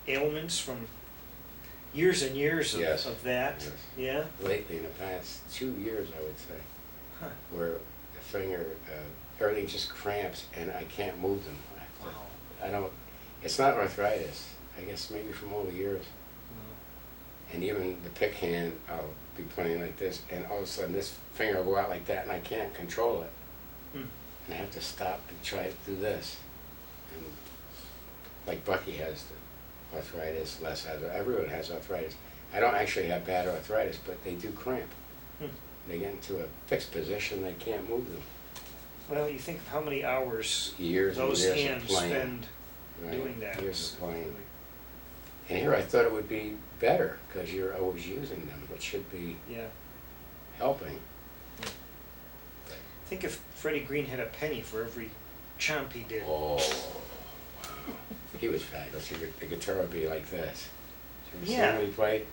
ailments from years and years Yes. of that? Yes. Yeah? Lately, in the past 2 years, I would say, Huh. where the finger, everything just cramps and I can't move them. Wow. I don't, it's not arthritis. I guess maybe from all the years. And even the pick hand, I'll be playing like this, and all of a sudden this finger will go out like that, and I can't control it. Hmm. And I have to stop and try to do this. And like Bucky has the arthritis, Les has, everyone has arthritis. I don't actually have bad arthritis, but they do cramp. Hmm. They get into a fixed position, they can't move them. Well, you think of how many hours Years and those years of hands playing. spend Right? doing that. Years It's of playing. really- And here I thought it would be better, because you're always using them, which should be Yeah. helping. Think if Freddie Green had a penny for every chomp he did. Oh, wow. He was fabulous. The guitar would be like this. Did you ever see Yeah. him when he played?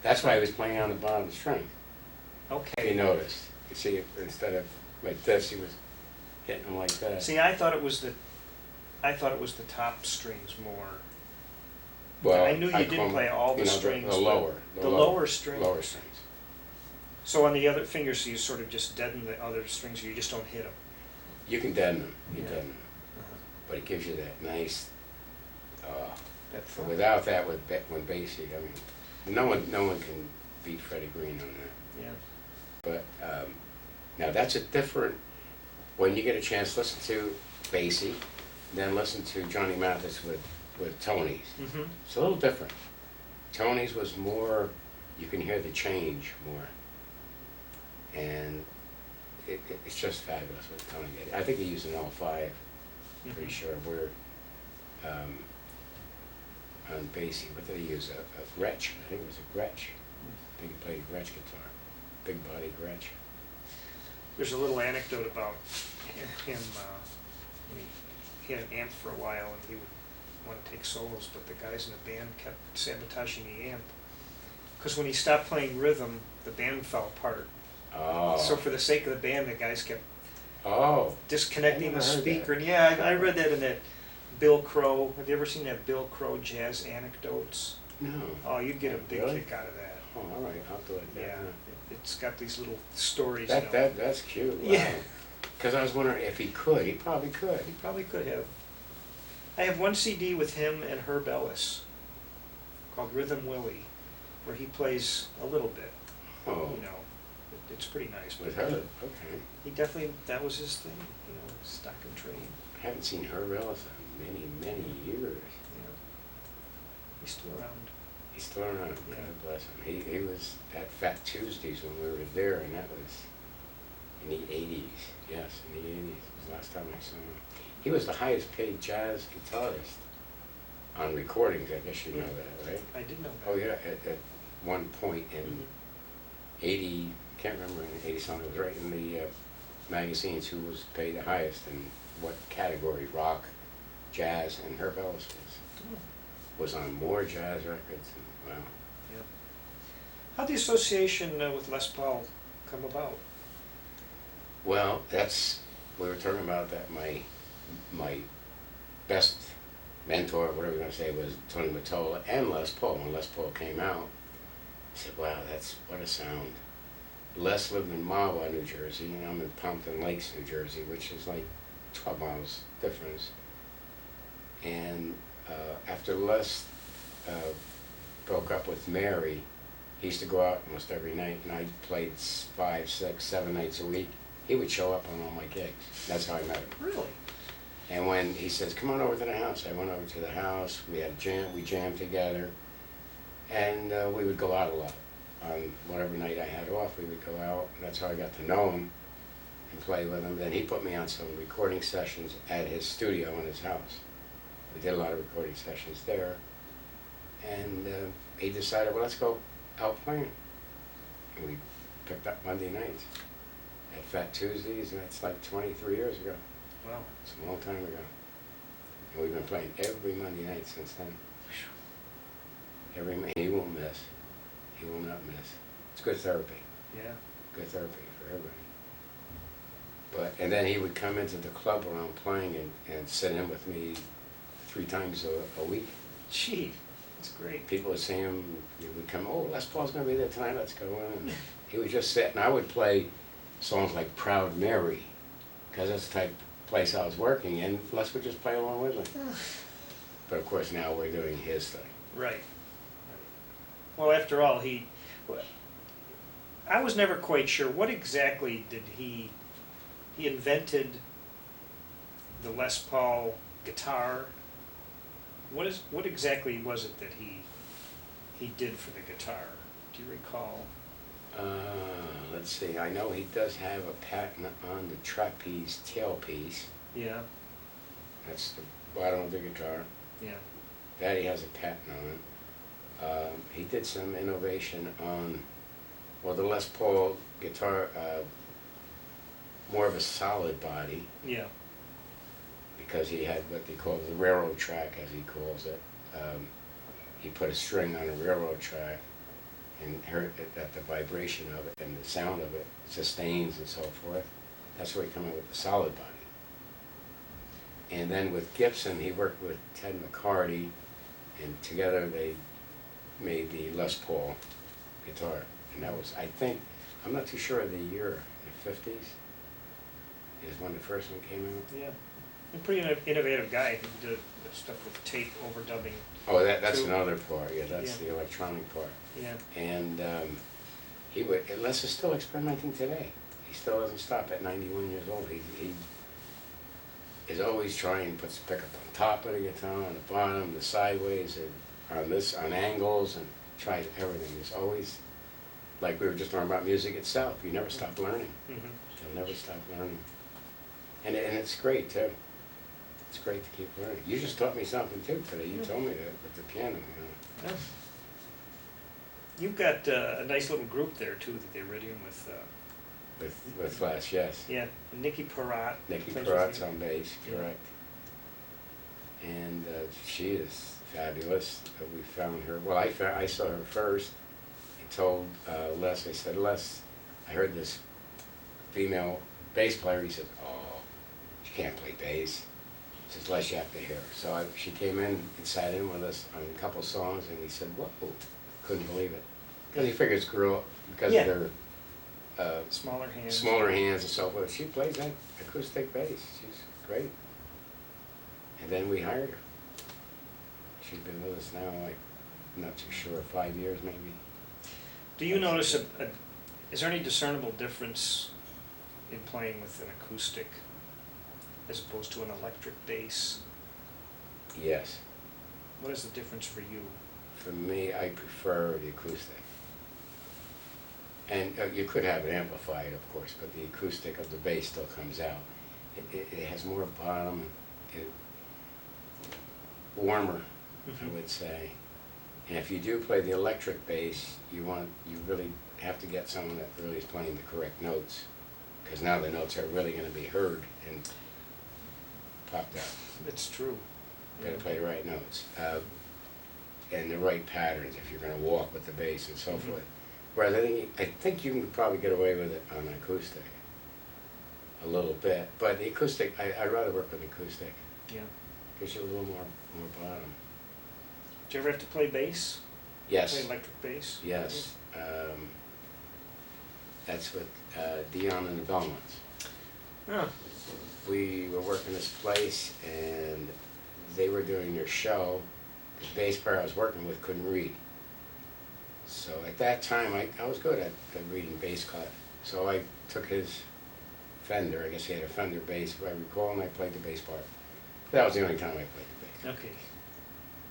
That's why he was playing on the bottom string. If Okay. you noticed. You see, instead of like this, he was hitting them like that. See, I thought it was the top strings more. Well, I knew you call didn't them, play all the you know, strings, The but lower. the lower strings. Lower strings. So on the other fingers, you sort of just deaden the other strings, or you just don't hit them. You can deaden them. You Yeah. deaden them. But it gives you that nice. That But front. without that, when bassy, I mean, no one can beat Freddie Green on that. Yeah. But now that's a different. When you get a chance, listen to Basie, then listen to Johnny Mathis with Tony's. Mm-hmm. It's a little different. Tony's was more. You can hear the change more, and it's just fabulous what Tony did. I think he used an L5. Pretty sure. Where on Basie, what did he use? A Gretsch. I think it was a Gretsch. I think he played a Gretsch guitar. Big body Gretsch. There's a little anecdote about him. He had an amp for a while, and he would want to take solos, but the guys in the band kept sabotaging the amp. Because when he stopped playing rhythm, the band fell apart. Oh. So for the sake of the band, the guys kept Oh. disconnecting I the never heard speaker. that. And yeah, I read that in that Bill Crow. Have you ever seen that Bill Crow jazz anecdotes? No. Oh, you'd get a big Really? kick out of that. Oh, all right. I'll do it. Yeah, it's got these little stories. That's cute. Wow. Yeah. Because I was wondering if he could. He probably could. He probably could have. I have one CD with him and Herb Ellis called Rhythm Willie, where he plays a little bit. Oh. You know, it's pretty nice. With but her. Okay. He definitely, that was his thing. You know, stock and trade. I haven't seen Herb Ellis in many years. You know, he's still around. He's still around. Yeah. God bless him. He was at Fat Tuesdays when we were there, and that was in the 80s. Yes, in the 80s. It was the last time I saw him. He was the highest paid jazz guitarist on recordings. I guess you know that, right? I didn't know that. Oh yeah, at one point in Mhm. 80, can't remember, in 80 something, it was right in the magazines who was paid the highest and what category, rock, jazz, and Herb Ellis was on more jazz records. And, wow. Yeah. How'd the association with Les Paul come about? Well, we were talking about that my best mentor, whatever you're going to say, was Tony Mottola and Les Paul. When Les Paul came out, I said, wow, what a sound. Les lived in Mahwah, New Jersey, and I'm in Pompton Lakes, New Jersey, which is like 12 miles difference. And after Les broke up with Mary, he used to go out almost every night, and I played 5, 6, 7 nights a week. He would show up on all my gigs. That's how I met him. Really? And when he says, come on over to the house, I went over to the house, we jammed together, and we would go out a lot. On whatever night I had off, we would go out, and that's how I got to know him and play with him. Then he put me on some recording sessions at his studio in his house. We did a lot of recording sessions there, and he decided, well, let's go out playing. And we picked up Monday nights at Fat Tuesdays, and that's like 23 years ago. Wow. It's a long time ago. And we've been playing every Monday night since then. He won't miss. He will not miss. It's good therapy. Yeah. Good therapy for everybody. And then he would come into the club where I'm playing and sit in with me 3 times a week. Gee, that's great. People would see him, he would come, oh, Les Paul's going to be there tonight, let's go in. And he would just sit, and I would play songs like Proud Mary, because that's the type of place I was working in. Les would just play along with me. But of course now we're doing his thing. Right. Well, after all, I was never quite sure, what exactly did he invented the Les Paul guitar. What exactly was it that he did for the guitar? Do you recall? Let's see, I know he does have a patent on the trapeze tailpiece. Yeah. That's the bottom of the guitar. Yeah. That he has a patent on. He did some innovation on, well, the Les Paul guitar, more of a solid body. Yeah. Because he had what they call the railroad track, as he calls it. He put a string on a railroad track and heard that the vibration of it and the sound of it sustains and so forth. That's where he came up with the solid body. And then with Gibson, he worked with Ted McCarty, and together they made the Les Paul guitar. And that was, I think, I'm not too sure of the year, the 50s is when the first one came out. Yeah. A pretty innovative guy who did stuff with tape overdubbing. Oh, that's too. another part. Yeah, that's Yeah. the electronic part. Yeah. And Les is still experimenting today. He still doesn't stop at 91 years old. He is always trying, puts the pickup on top of the guitar, on the bottom, the sideways, and on angles, and tries everything. It's always, like we were just talking about music itself, you never stop learning. Mm-hmm. You'll never stop learning. And it's great, too. It's great to keep learning. You just taught me something, too, today. You told me that with the piano, Yeah. You've got a nice little group there, too, that they read in with... With Flash, yes. Yeah, and Nikki Perrott. Nikki plays Perrott's with you. on bass, Yeah. correct. And she is fabulous. We found her, well, I saw her first. I told Les, I said, Les, I heard this female bass player. He said, oh, she can't play bass. He says, Les, you have to hear her. So she came in and sat in with us on a couple songs, and he said, whoa, couldn't believe it. Because he figures girl, because Yeah. of their Smaller hands. smaller hands and so forth. She plays that acoustic bass. She's great. And then we hired her. She's been with us now, like, I'm not too sure, 5 years maybe. Do you notice is there any discernible difference in playing with an acoustic as opposed to an electric bass? Yes. What is the difference for you? For me, I prefer the acoustic. And you could have it amplified, of course, but the acoustic of the bass still comes out. It has more bottom, warmer, I would say. And if you do play the electric bass, you really have to get someone that really is playing the correct notes, because now the notes are really going to be heard and popped out. It's true. You got to play the right notes and the right patterns if you're going to walk with the bass and so forth. Whereas I think you can probably get away with it on acoustic a little bit, but the acoustic, I'd rather work with acoustic. Yeah. Gives you a little more bottom. Do you ever have to play bass? Yes. Play electric bass? Yes. That's with Dion and the Belmonts. Oh. We were working this place, and they were doing their show. The bass player I was working with couldn't read. So at that time, I was good at reading bass cut. So I took his Fender, I guess he had a Fender bass, if I recall, and I played the bass part. That was the only time I played the bass. Okay.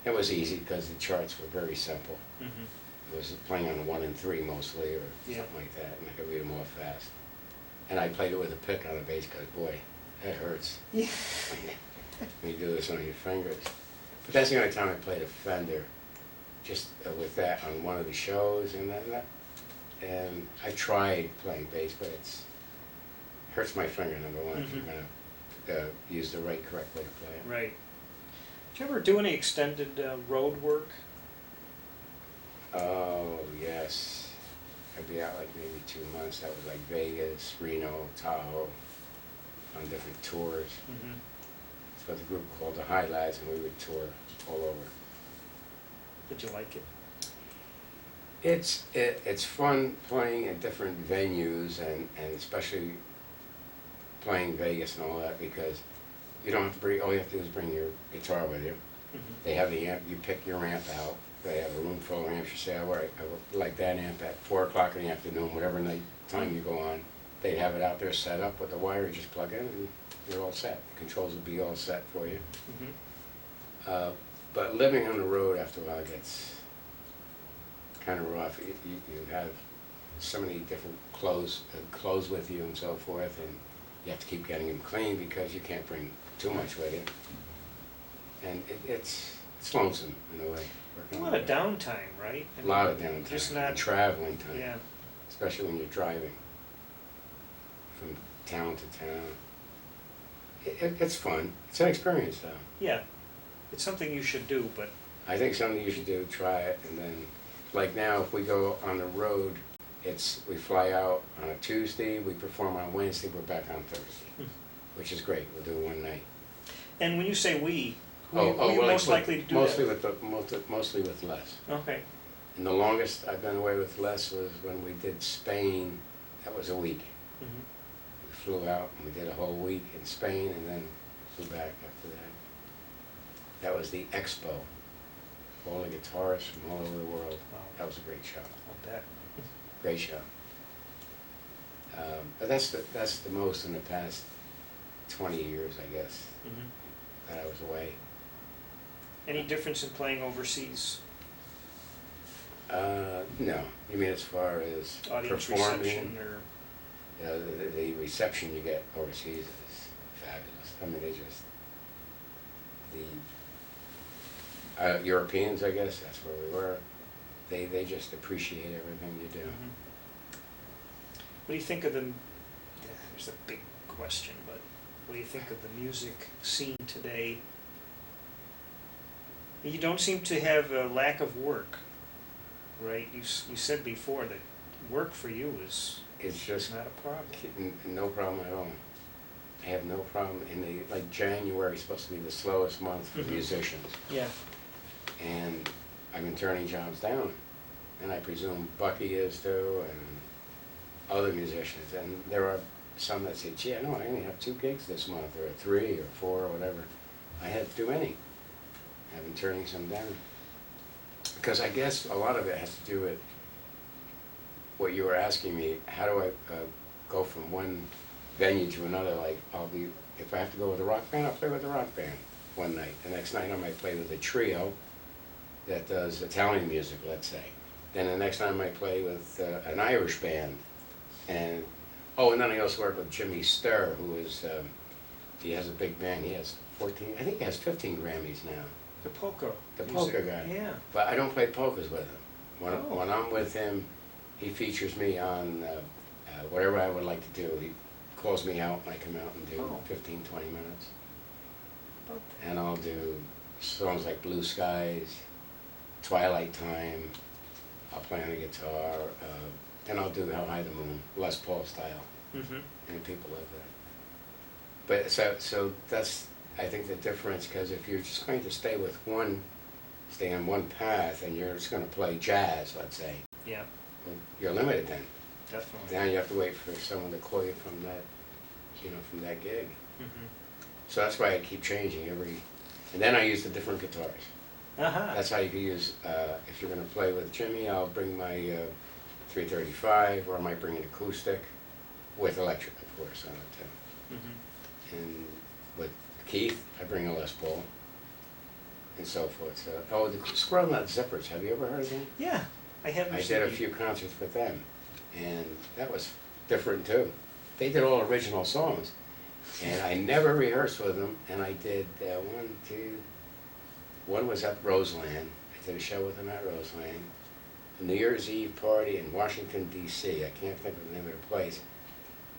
It was easy because the charts were very simple. Mm-hmm. It was playing on 1 and 3 mostly, or Yeah. something like that, and I could read them off fast. And I played it with a pick on a bass cut. Boy, that hurts. Yeah. When you do this on your fingers. But that's the only time I played a Fender, just with that on one of the shows, and and I tried playing bass, but it hurts my finger, number one, if you're going to use the correct way to play it. Right. Did you ever do any extended road work? Oh, yes. I'd be out like maybe 2 months. That was like Vegas, Reno, Tahoe, on different tours. It's with a group called the High Lads, and we would tour all over. Did you like it? It's fun playing in different venues, and especially playing Vegas and all that, because you don't have to bring, all you have to do is bring your guitar with you. They have the amp, you pick your amp out. They have a room full of amps. You say, all right, I would like that amp at 4 o'clock in the afternoon, whatever night time you go on. They'd have it out there set up with the wire, you just plug in and you're all set. The controls will be all set for you. But living on the road after a while gets kind of rough. You have so many different clothes with you and so forth, and you have to keep getting them clean because you can't bring too much with you. And it's lonesome in a way. A lot of downtime, right? A lot of downtime. Just not traveling time. Yeah. Especially when you're driving from town to town. It's fun. It's an experience, though. Yeah. It's something you should do, but I think something you should do, try it, and then, like now, if we go on the road, we fly out on a Tuesday, we perform on Wednesday, we're back on Thursday, which is great. We'll do one night. And when you say we, who are you most likely to do mostly that? Mostly with Les. Okay. And the longest I've been away with Les was when we did Spain. That was a week. We flew out and we did a whole week in Spain, and then flew back after that. That was the Expo. All the guitarists from all over the world. Wow. That was a great show. I'll bet. Great show. But that's the most in the past 20 years, I guess, that I was away. Any difference in playing overseas? No. You mean as far as Audience performing? reception or? The reception you get overseas is fabulous. I mean, the Europeans, I guess, that's where we were. They just appreciate everything you do. What do you think of the? Yeah, there's a big question, but what do you think of the music scene today? You don't seem to have a lack of work, right? You said before that work for you is It's just not a problem. no problem at all. I have no problem. Like January is supposed to be the slowest month for musicians. Yeah. And I've been turning jobs down. And I presume Bucky is too, and other musicians. And there are some that say, gee, I only have 2 gigs this month, or 3 or 4 or whatever. I had too many. I've been turning some down. Because I guess a lot of it has to do with what you were asking me. How do I go from one venue to another? Like, if I have to go with a rock band, I'll play with a rock band one night. The next night I might play with a trio that does Italian music, let's say. Then the next time I play with an Irish band. And then I also work with Jimmy Sturr, who is, he has a big band. He has 14, I think he has 15 Grammys now. The polka. The music. polka guy. Yeah. But I don't play polkas with him. When I'm with him, he features me on whatever I would like to do. He calls me out and I come out and do 15, 20 minutes. Okay. And I'll do songs like Blue Skies, Twilight Time. I'll play on the guitar. And I'll do How High the Moon, Les Paul style. And people love that. But so that's, I think, the difference, because if you're just going to stay on one path, and you're just going to play jazz, let's say, Yeah. well, you're limited then. Definitely. Then you have to wait for someone to call you from that gig. So that's why I keep changing and then I use the different guitars. That's how you can use, if you're going to play with Jimmy, I'll bring my 335, or I might bring an acoustic with electric, of course, on it too. And with Keith, I bring a Les Paul, and so forth. So, the Squirrel Nut Zippers, have you ever heard of them? Yeah, I haven't. I did a few concerts with them, and that was different too. They did all original songs, and I never rehearsed with them, and I did one was at Roseland. I did a show with them at Roseland. New Year's Eve party in Washington, D.C. I can't think of the name of the place.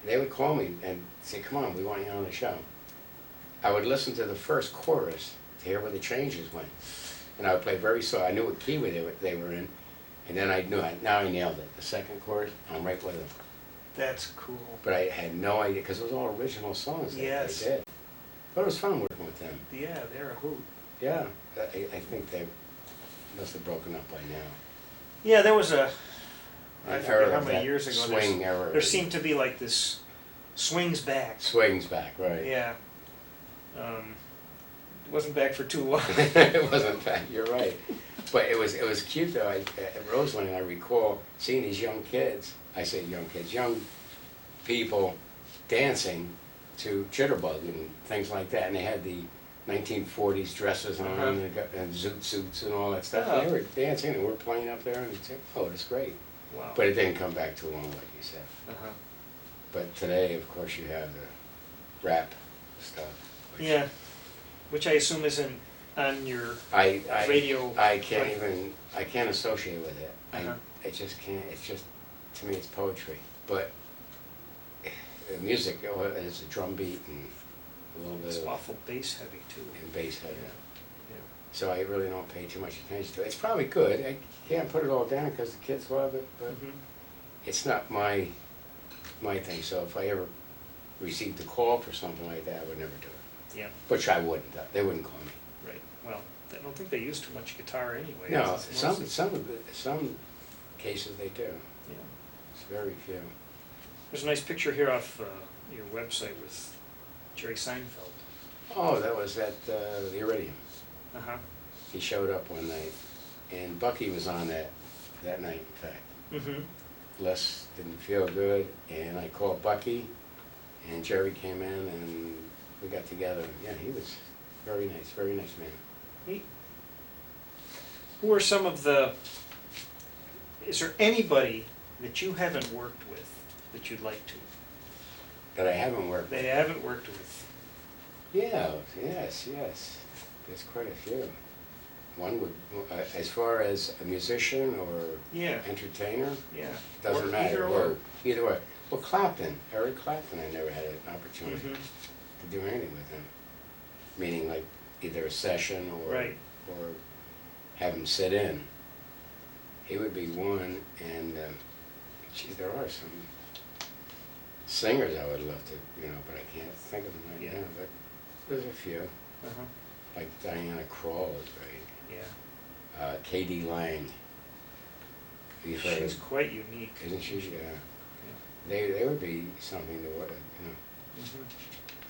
They would call me and say, come on, we want you on the show. I would listen to the first chorus to hear where the changes went. And I would play very slow. I knew what key they were in. And then I knew, now I nailed it. The second chorus, I'm right with them. That's cool. But I had no idea, because it was all original songs that Yes. they did. But it was fun working with them. Yeah, they're a hoot. Yeah, I think they must have broken up by now. Yeah, there was I An forget era how of many that years ago. swing era. There seemed to be like this swings back. Swings back, right. Yeah. It wasn't back for too long. It wasn't back, you're right. But it was cute though. At Roseland, I recall seeing these young kids, I say young kids, young people dancing to Jitterbug and things like that. And they had the 1940s dresses on and zoot suits and all that stuff. Oh. And they were dancing and we're playing up there and oh, it's great. Wow. But it didn't come back too long, like you said. Uh-huh. But today, of course, you have the rap stuff. Yeah, which I assume isn't on your radio. I can't associate with it. Uh-huh. I just can't. It's just, to me, it's poetry. But the music is a drum beat and a little bit It's of awful bass heavy too. and bass heavy. Yeah. So I really don't pay too much attention to it. It's probably good. I can't put it all down because the kids love it, but Mhm. it's not my thing. So if I ever received a call for something like that, I would never do it. Yeah. Which I wouldn't. They wouldn't call me. Right. Well, I don't think they use too much guitar anyway. No, It's some mostly- cases they do. Yeah. It's very few. There's a nice picture here off your website with Jerry Seinfeld. Oh, that was at the Iridium. Uh-huh. He showed up one night, and Bucky was on that night, in fact. Mm-hmm. Les didn't feel good, and I called Bucky, and Jerry came in, and we got together. Yeah, he was very nice man. Neat. Who are some of the... Is there anybody that you haven't worked with that you'd like to? That I haven't worked with. That you haven't worked with? Yeah, yes. There's quite a few. One would, as far as a musician or Yeah. entertainer, Yeah. doesn't Or matter. either or. Well, Eric Clapton, I never had an opportunity Mhm. to do anything with him. Meaning like either a session or Right. or have him sit in. He would be one, and geez, there are some singers I would love to, but I can't think of them right Yeah. now. But there's a few, Uh-huh. like Diana Krall is great. Yeah. Katie Lang. You've heard She's of- quite unique. Isn't she? Yeah. Yeah. They would be something to Mhm.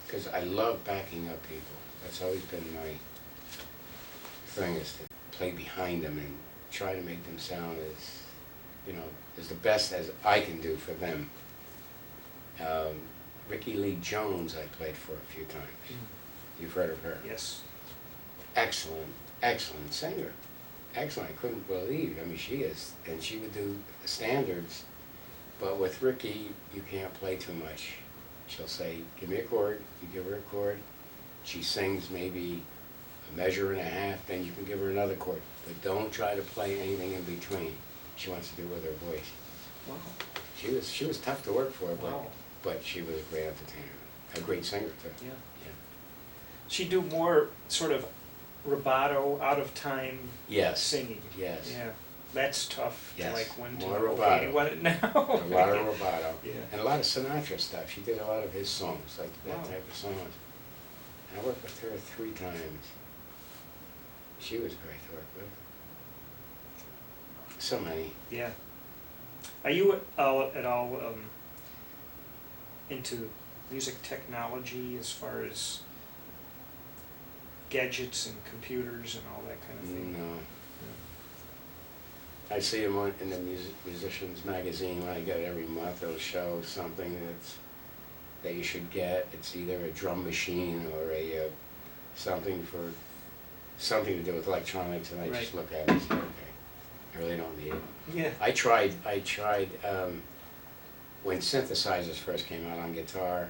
because I love backing up people. That's always been my thing, is to play behind them and try to make them sound as the best as I can do for them. Ricky Lee Jones I played for a few times. You've heard of her? Yes. Excellent singer. Excellent. I couldn't believe. I mean, she is, and she would do standards. But with Ricky, you can't play too much. She'll say, "Give me a chord." You give her a chord. She sings maybe a measure and a half. Then you can give her another chord. But don't try to play anything in between. She wants to do it with her voice. Wow. She was tough to work for, Wow. but she was a great entertainer, a great singer too. Yeah. Yeah. She'd do more sort of rubato, out of time Yes. singing. Yes. Yeah. That's tough Yes. to like when to More know, rubato. okay, what it now. A lot of rubato. Yeah. And a lot of Sinatra stuff. She did a lot of his songs, like that Wow. type of songs. I worked with her 3 times. She was great to work with. So many. Yeah. Are you at all into music technology as far as gadgets and computers and all that kind of thing? No. I see them in the musician's magazine when I get it every month. They'll show something that you should get. It's either a drum machine or something to do with electronics, and I just look at it and say, okay, I really don't need it. Yeah. I tried when synthesizers first came out on guitar.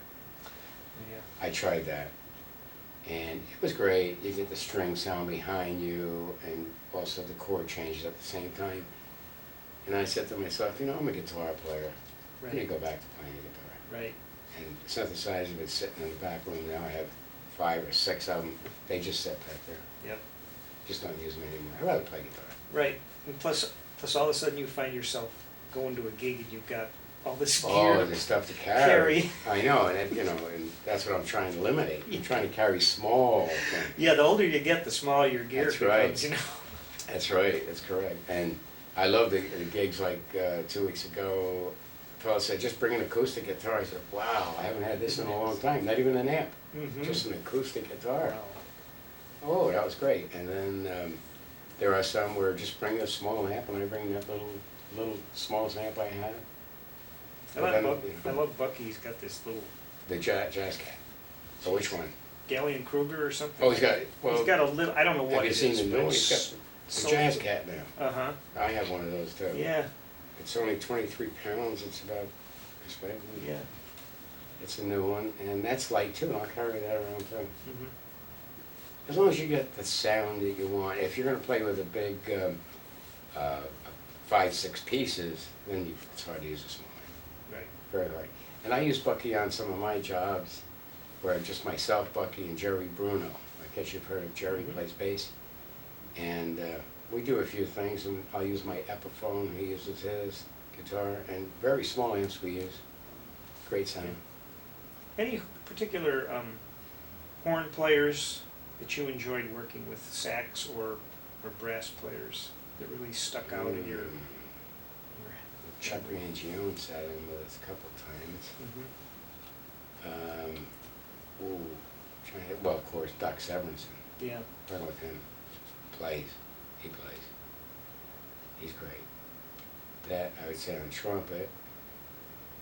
Yeah. I tried that, and it was great. You get the string sound behind you, and also the chord changes at the same time. And I said to myself, you know, I'm a guitar player. I need to Right. go back to playing the guitar. Right. And synthesizer is sitting in the back room now. I have 5 or 6 of them. They just sit back there. Yep. Just don't use them anymore. I'd rather play guitar. Right. And plus all of a sudden you find yourself going to a gig and you've got all this gear. Oh, the stuff to carry. Carry. I know, and it, you know, and that's what I'm trying to eliminate. I'm trying to carry small things. Yeah, the older you get, the smaller your gear That's becomes, right. you know. That's right, that's correct. And I love the gigs like 2 weeks ago. A fellow said, just bring an acoustic guitar. I said, wow, I haven't had this in a long time, not even an amp, Mm-hmm. just an acoustic guitar. Wow. Oh, that was great. And then there are some where just bring a small amp, and I bring that little smallest amp I have. I love Bucky. He's got this little The jazz cat. Oh, which one? Galleon Kruger or something. Oh, he's got, well, He's got a little. I don't know what have you it seen is, the but new one? it's He's got the so- jazz cat now. Uh-huh. I have one of those too. Yeah. It's only 23 pounds. It's about, Yeah. it's a new one, and that's light too, and I'll carry that around too. Mm-hmm. As long as you get the sound that you want. If you're going to play with a big 5-6 pieces, then it's hard to use a small one. Right. Very hard. And I use Bucky on some of my jobs, where just myself, Bucky, and Jerry Bruno. I guess you've heard of Jerry, Mhm. plays bass. And we do a few things, and I'll use my Epiphone, he uses his guitar, and very small amps we use. Great sound. Any particular horn players that you enjoyed working with, sax or brass players that really stuck out in your Chuck Mangione sat in with us a couple times. Mhm. Well, of course, Doc Severinsen. Yeah. Playing with him. He plays. He's great. That, I would say, on trumpet.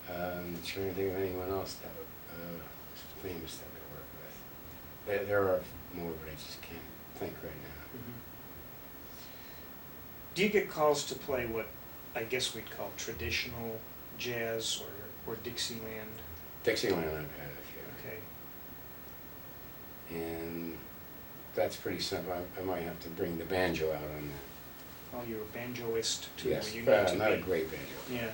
Trying to think of anyone else that was famous that we work with. There are more, but I just can't think right now. Mhm. Do you get calls to play what I guess we'd call traditional jazz or Dixieland? Dixieland I've had a few. Okay. And that's pretty simple. I might have to bring the banjo out on that. Oh, you're a banjoist too. Yes, You but need to not a be. great banjo, Yeah.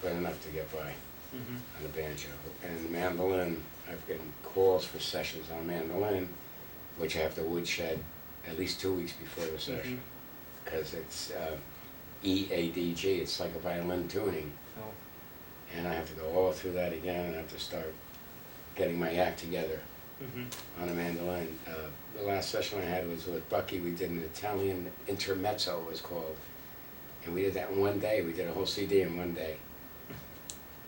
but enough to get by Mm-hmm. on the banjo. And mandolin, I've gotten calls for sessions on mandolin, which I have to woodshed at least 2 weeks before the session, because it's EADG, it's like a violin tuning, Oh. and I have to go all through that again, and I have to start getting my act together Mm-hmm. on a mandolin. The last session I had was with Bucky. We did an Italian intermezzo, it was called, and we did that in one day. We did a whole CD in one day.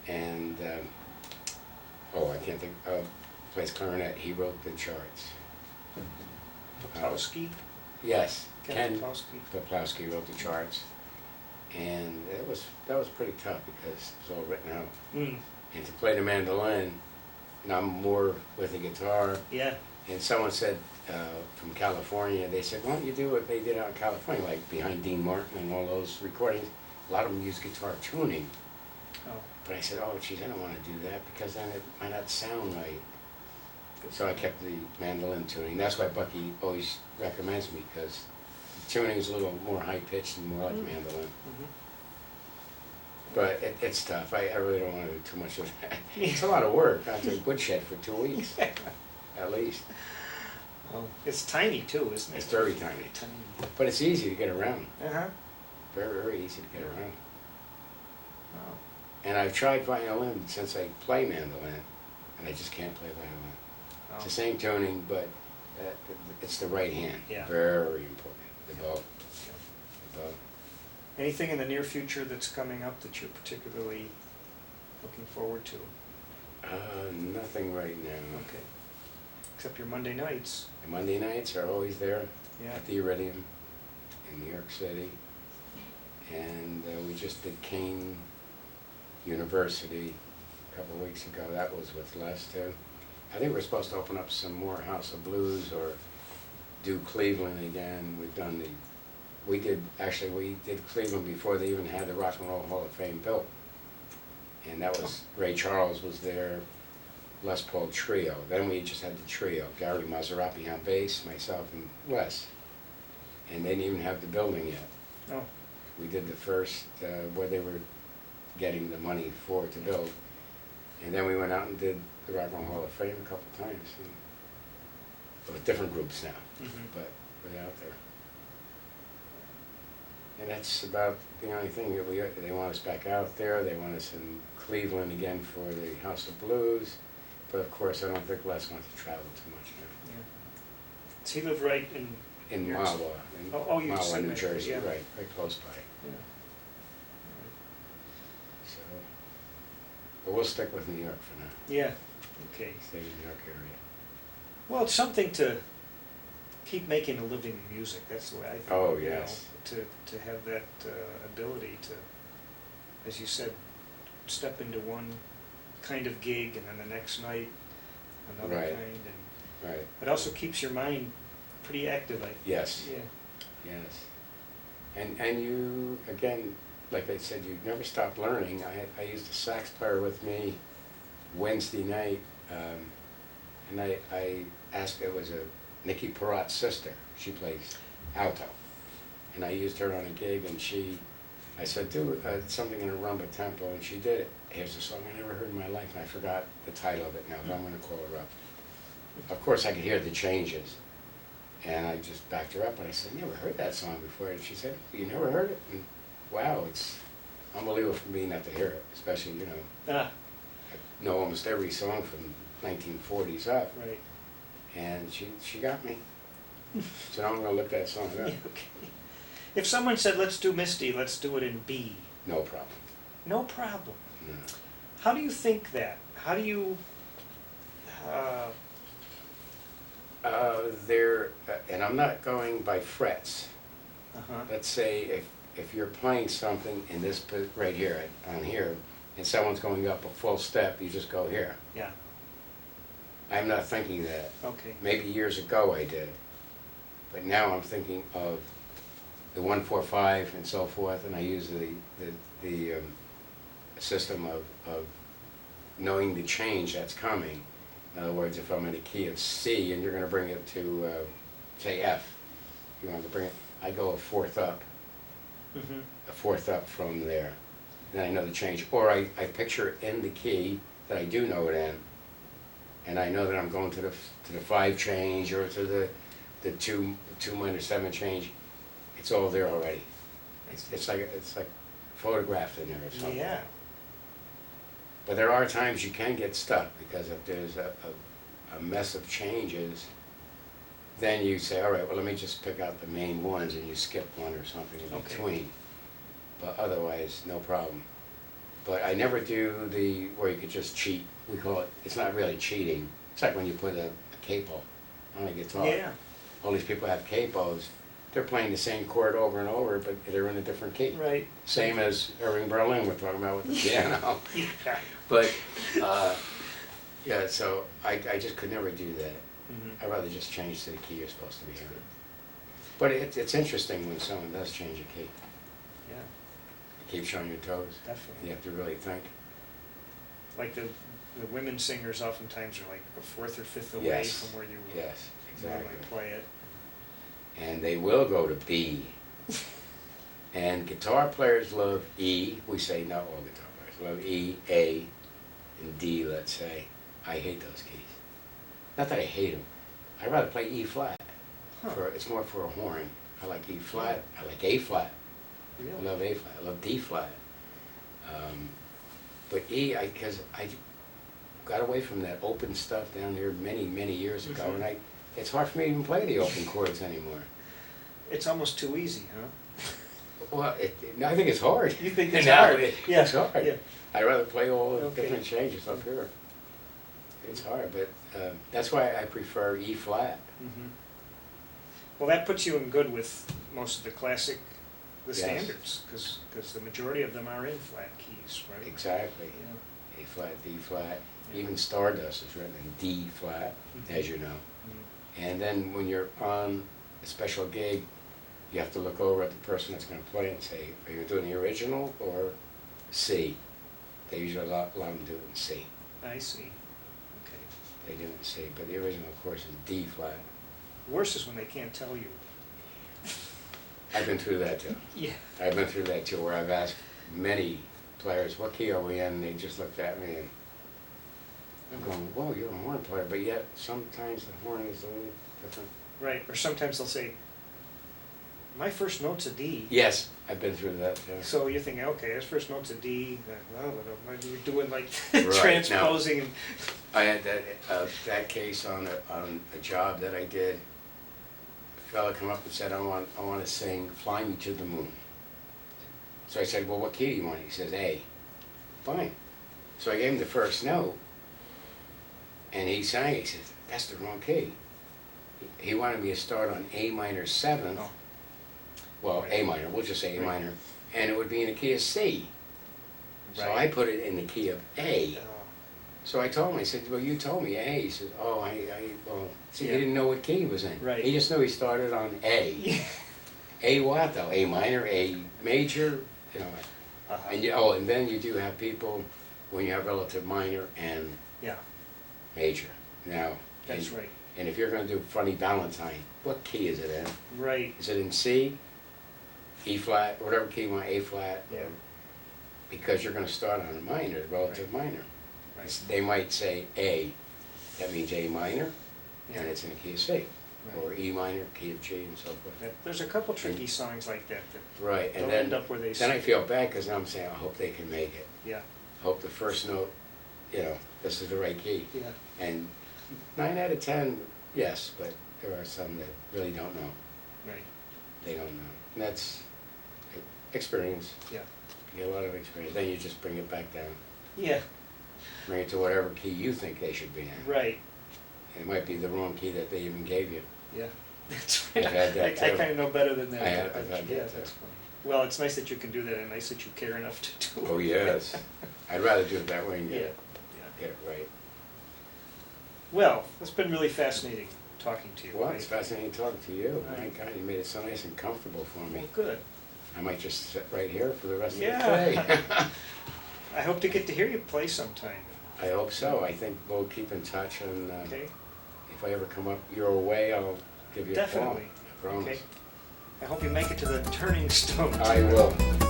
And I can't think. Plays clarinet. He wrote the charts. Poplowski? Yes, Ken Ken Poplowski. Poplowski wrote the charts, and that was pretty tough because it was all written out. Mm. And to play the mandolin, and I'm more with the guitar. Yeah. And someone said from California, they said, why don't you do what they did out in California, like behind Dean Martin and all those recordings. A lot of them use guitar tuning. Oh. But I said, oh, geez, I don't want to do that because then it might not sound right. So I kept the mandolin tuning. That's why Bucky always recommends me, because the tuning is a little more high-pitched and more like mandolin. Mm-hmm. But it's tough. I really don't want to do too much of that. It's a lot of work. I have to woodshed for 2 weeks, at least. Well, it's tiny too, isn't it? It's very tiny. Tiny. But it's easy to get around. Uh-huh. Very, very easy to get around. Wow. And I've tried violin since I play mandolin, and I just can't play violin. It's the same tuning, but it's the right hand. Yeah. Very important. The bow. Yeah. The bow. Anything in the near future that's coming up that you're particularly looking forward to? Nothing right now. Okay. Except your Monday nights. The Monday nights are always there Yeah. at the Iridium in New York City. And we just did Kane University a couple of weeks ago. That was with Les too. I think we're supposed to open up some more House of Blues or do Cleveland again. We did Cleveland before they even had the Rock and Roll Hall of Fame built. And that was, Ray Charles was there, Les Paul trio. Then we just had the trio, Gary Maserati on bass, myself and Les. And they didn't even have the building yet. Oh. We did the first, where they were getting the money for it to build. And then we went out and did the Rock and Roll Hall of Fame a couple times. And with different groups now, but we're out there. And that's about the only thing that they want us back out there. They want us in Cleveland again for the House of Blues. But of course, I don't think Les wants to travel too much now. Yeah. Does he live right In York Mahwah, in you Mahwah, said New that, Jersey, yeah. right close by. Yeah. So, but we'll stick with New York for now. Yeah. Okay. Stay in the New York area. Well, it's something to keep making a living in music. That's the way I think. Oh, you yes. know, to have that ability to, as you said, step into one kind of gig and then the next night another Right. kind, and Right. it also keeps your mind pretty active. Yes. Yeah. Yes. And you, again, like I said, you never stop learning. I used a sax player with me Wednesday night, and I asked, it was a Nikki Perrot's sister. She plays alto. And I used her on a gig, and I said, do something in a rumba tempo, and she did it. Here's a song I never heard in my life, and I forgot the title of it now, but I'm going to call her up. Of course, I could hear the changes, and I just backed her up, and I said, never heard that song before, and she said, you never heard it? And wow, it's unbelievable for me not to hear it, especially, you know, I know almost every song from 1940s up, Right. and she got me. So now I'm going to look that song up. Okay. If someone said, let's do Misty, let's do it in B. No problem. No problem. No. How do you think that? How do you... And I'm not going by frets. uh-huh. Let's say if you're playing something in this right here, on here, and someone's going up a full step, you just go here. Yeah. I'm not thinking that. Okay. Maybe years ago I did, but now I'm thinking of the 1-4-5 and so forth, and I use the system of knowing the change that's coming. In other words, if I'm in a key of C and you're going to bring it to, say, F, you want to bring it, I go a fourth up, a fourth up from there. Then I know the change. Or I picture it in the key that I do know it in, and I know that I'm going to the 5 change or to the 2 minor 7 change. It's all there already. It's like photographed in there or something. Yeah. But there are times you can get stuck, because if there's a mess of changes, then you say, all right, well, let me just pick out the main ones, and you skip one or something in between. But otherwise, no problem. But I never do where you could just cheat. We call it, it's not really cheating. It's like when you put a capo on a guitar. Yeah. All these people have capos. They're playing the same chord over and over, but they're in a different key. Right. Same as Irving Berlin we're talking about with the piano. Yeah. But, yeah, so I just could never do that. I'd rather just change to the key you're supposed to be in. But it's interesting when someone does change a key. Yeah. It keeps you on your toes. Definitely. You have to really think. Like the women singers oftentimes are like a fourth or fifth away Yes. from where you Yes, normally exactly. play it. And they will go to B. And guitar players love E. We say not all guitar players love E, A, and D, let's say. I hate those keys. Not that I hate them. I'd rather play E flat. Huh. It's more for a horn. I like E flat. I like A flat. Really? I love A flat. I love D flat. But E, because I got away from that open stuff down there many, many years ago, and it's hard for me to even play the open chords anymore. It's almost too easy, huh? Well, no, I think it's hard. You think it's Now, hard? Yeah. It's hard. Yeah. I'd rather play all the Okay. different changes up here. It's hard, but that's why I prefer E flat. Well, that puts you in good with most of the classic, the Yes. standards, because the majority of them are in flat keys, right? Exactly. Yeah. A flat, D flat. Yeah. Even Stardust is written in D flat, as you know. Mhm. And then when you're on a special gig, you have to look over at the person that's going to play and say, are you doing the original or C? They usually allow them to do it in C. I see. Okay. They do it in C, but the original, of course, is D flat. Worse is when they can't tell you. I've been through that too. Yeah. I've been through that too, where I've asked many players, what key are we in? And they just looked at me and I'm going, whoa, you're a horn player, but yet sometimes the horn is a little different. Right, or sometimes they'll say, my first note's a D. Yes, I've been through that too. So you're thinking, okay, his first note's a D. Well, you're doing like Right, transposing. And I had that case on a job that I did. A fella come up and said, I want to sing "Fly Me to the Moon." So I said, well, what key do you want? He says, A. Fine. So I gave him the first note, and he sang. He says, that's the wrong key. He wanted me to start on A minor 7th. Oh. Well, A minor. We'll just say A minor, and it would be in the key of C. So Right. I put it in the key of A. Oh. So I told him, I said, well, you told me A. He said, oh, well, see, Yeah. he didn't know what key he was in. Right. He just knew he started on A. A what, though? A minor, A major, you know. Uh-huh. And and then you do have people, when you have relative minor and Yeah, major. Now, that's right. and if you're going to do Funny Valentine, what key is it in? Right. Is it in C, E flat, whatever key you want, A flat? Yeah. Because you're going to start on a minor, relative minor. Right. They might say A, that means A minor, Yeah. and it's in the key of C. Right. Or E minor, key of G, and so forth. There's a couple tricky songs like that that Right, and don't then, end up where they then I sing. feel bad because I'm saying, I hope they can make it. Yeah, I hope the first note, this is the right key. yeah, And 9 out of 10, yes, but there are some that really don't know. right, They don't know. And that's experience. yeah. You get a lot of experience. Then you just bring it back down. Yeah, Bring it to whatever key you think they should be in. right, And it might be the wrong key that they even gave you. yeah. That's I've right. had that I too. kind of know better than that. I've but had that yeah, too. that's funny. Well, it's nice that you can do that and nice that you care enough to do it. Oh, yes. I'd rather do it that way and Yeah, get yeah. it right. Well, it's been really fascinating talking to you. Well, right? it's fascinating talking to you. My Right. God, you made it so nice and comfortable for me. Well, good. I might just sit right here for the rest of the Yeah. day. I hope to get to hear you play sometime. I hope so. I think we'll keep in touch, and Okay? if I ever come up your way, I'll give you a call. Definitely. I promise. Okay. I hope you make it to the turning stone. I will.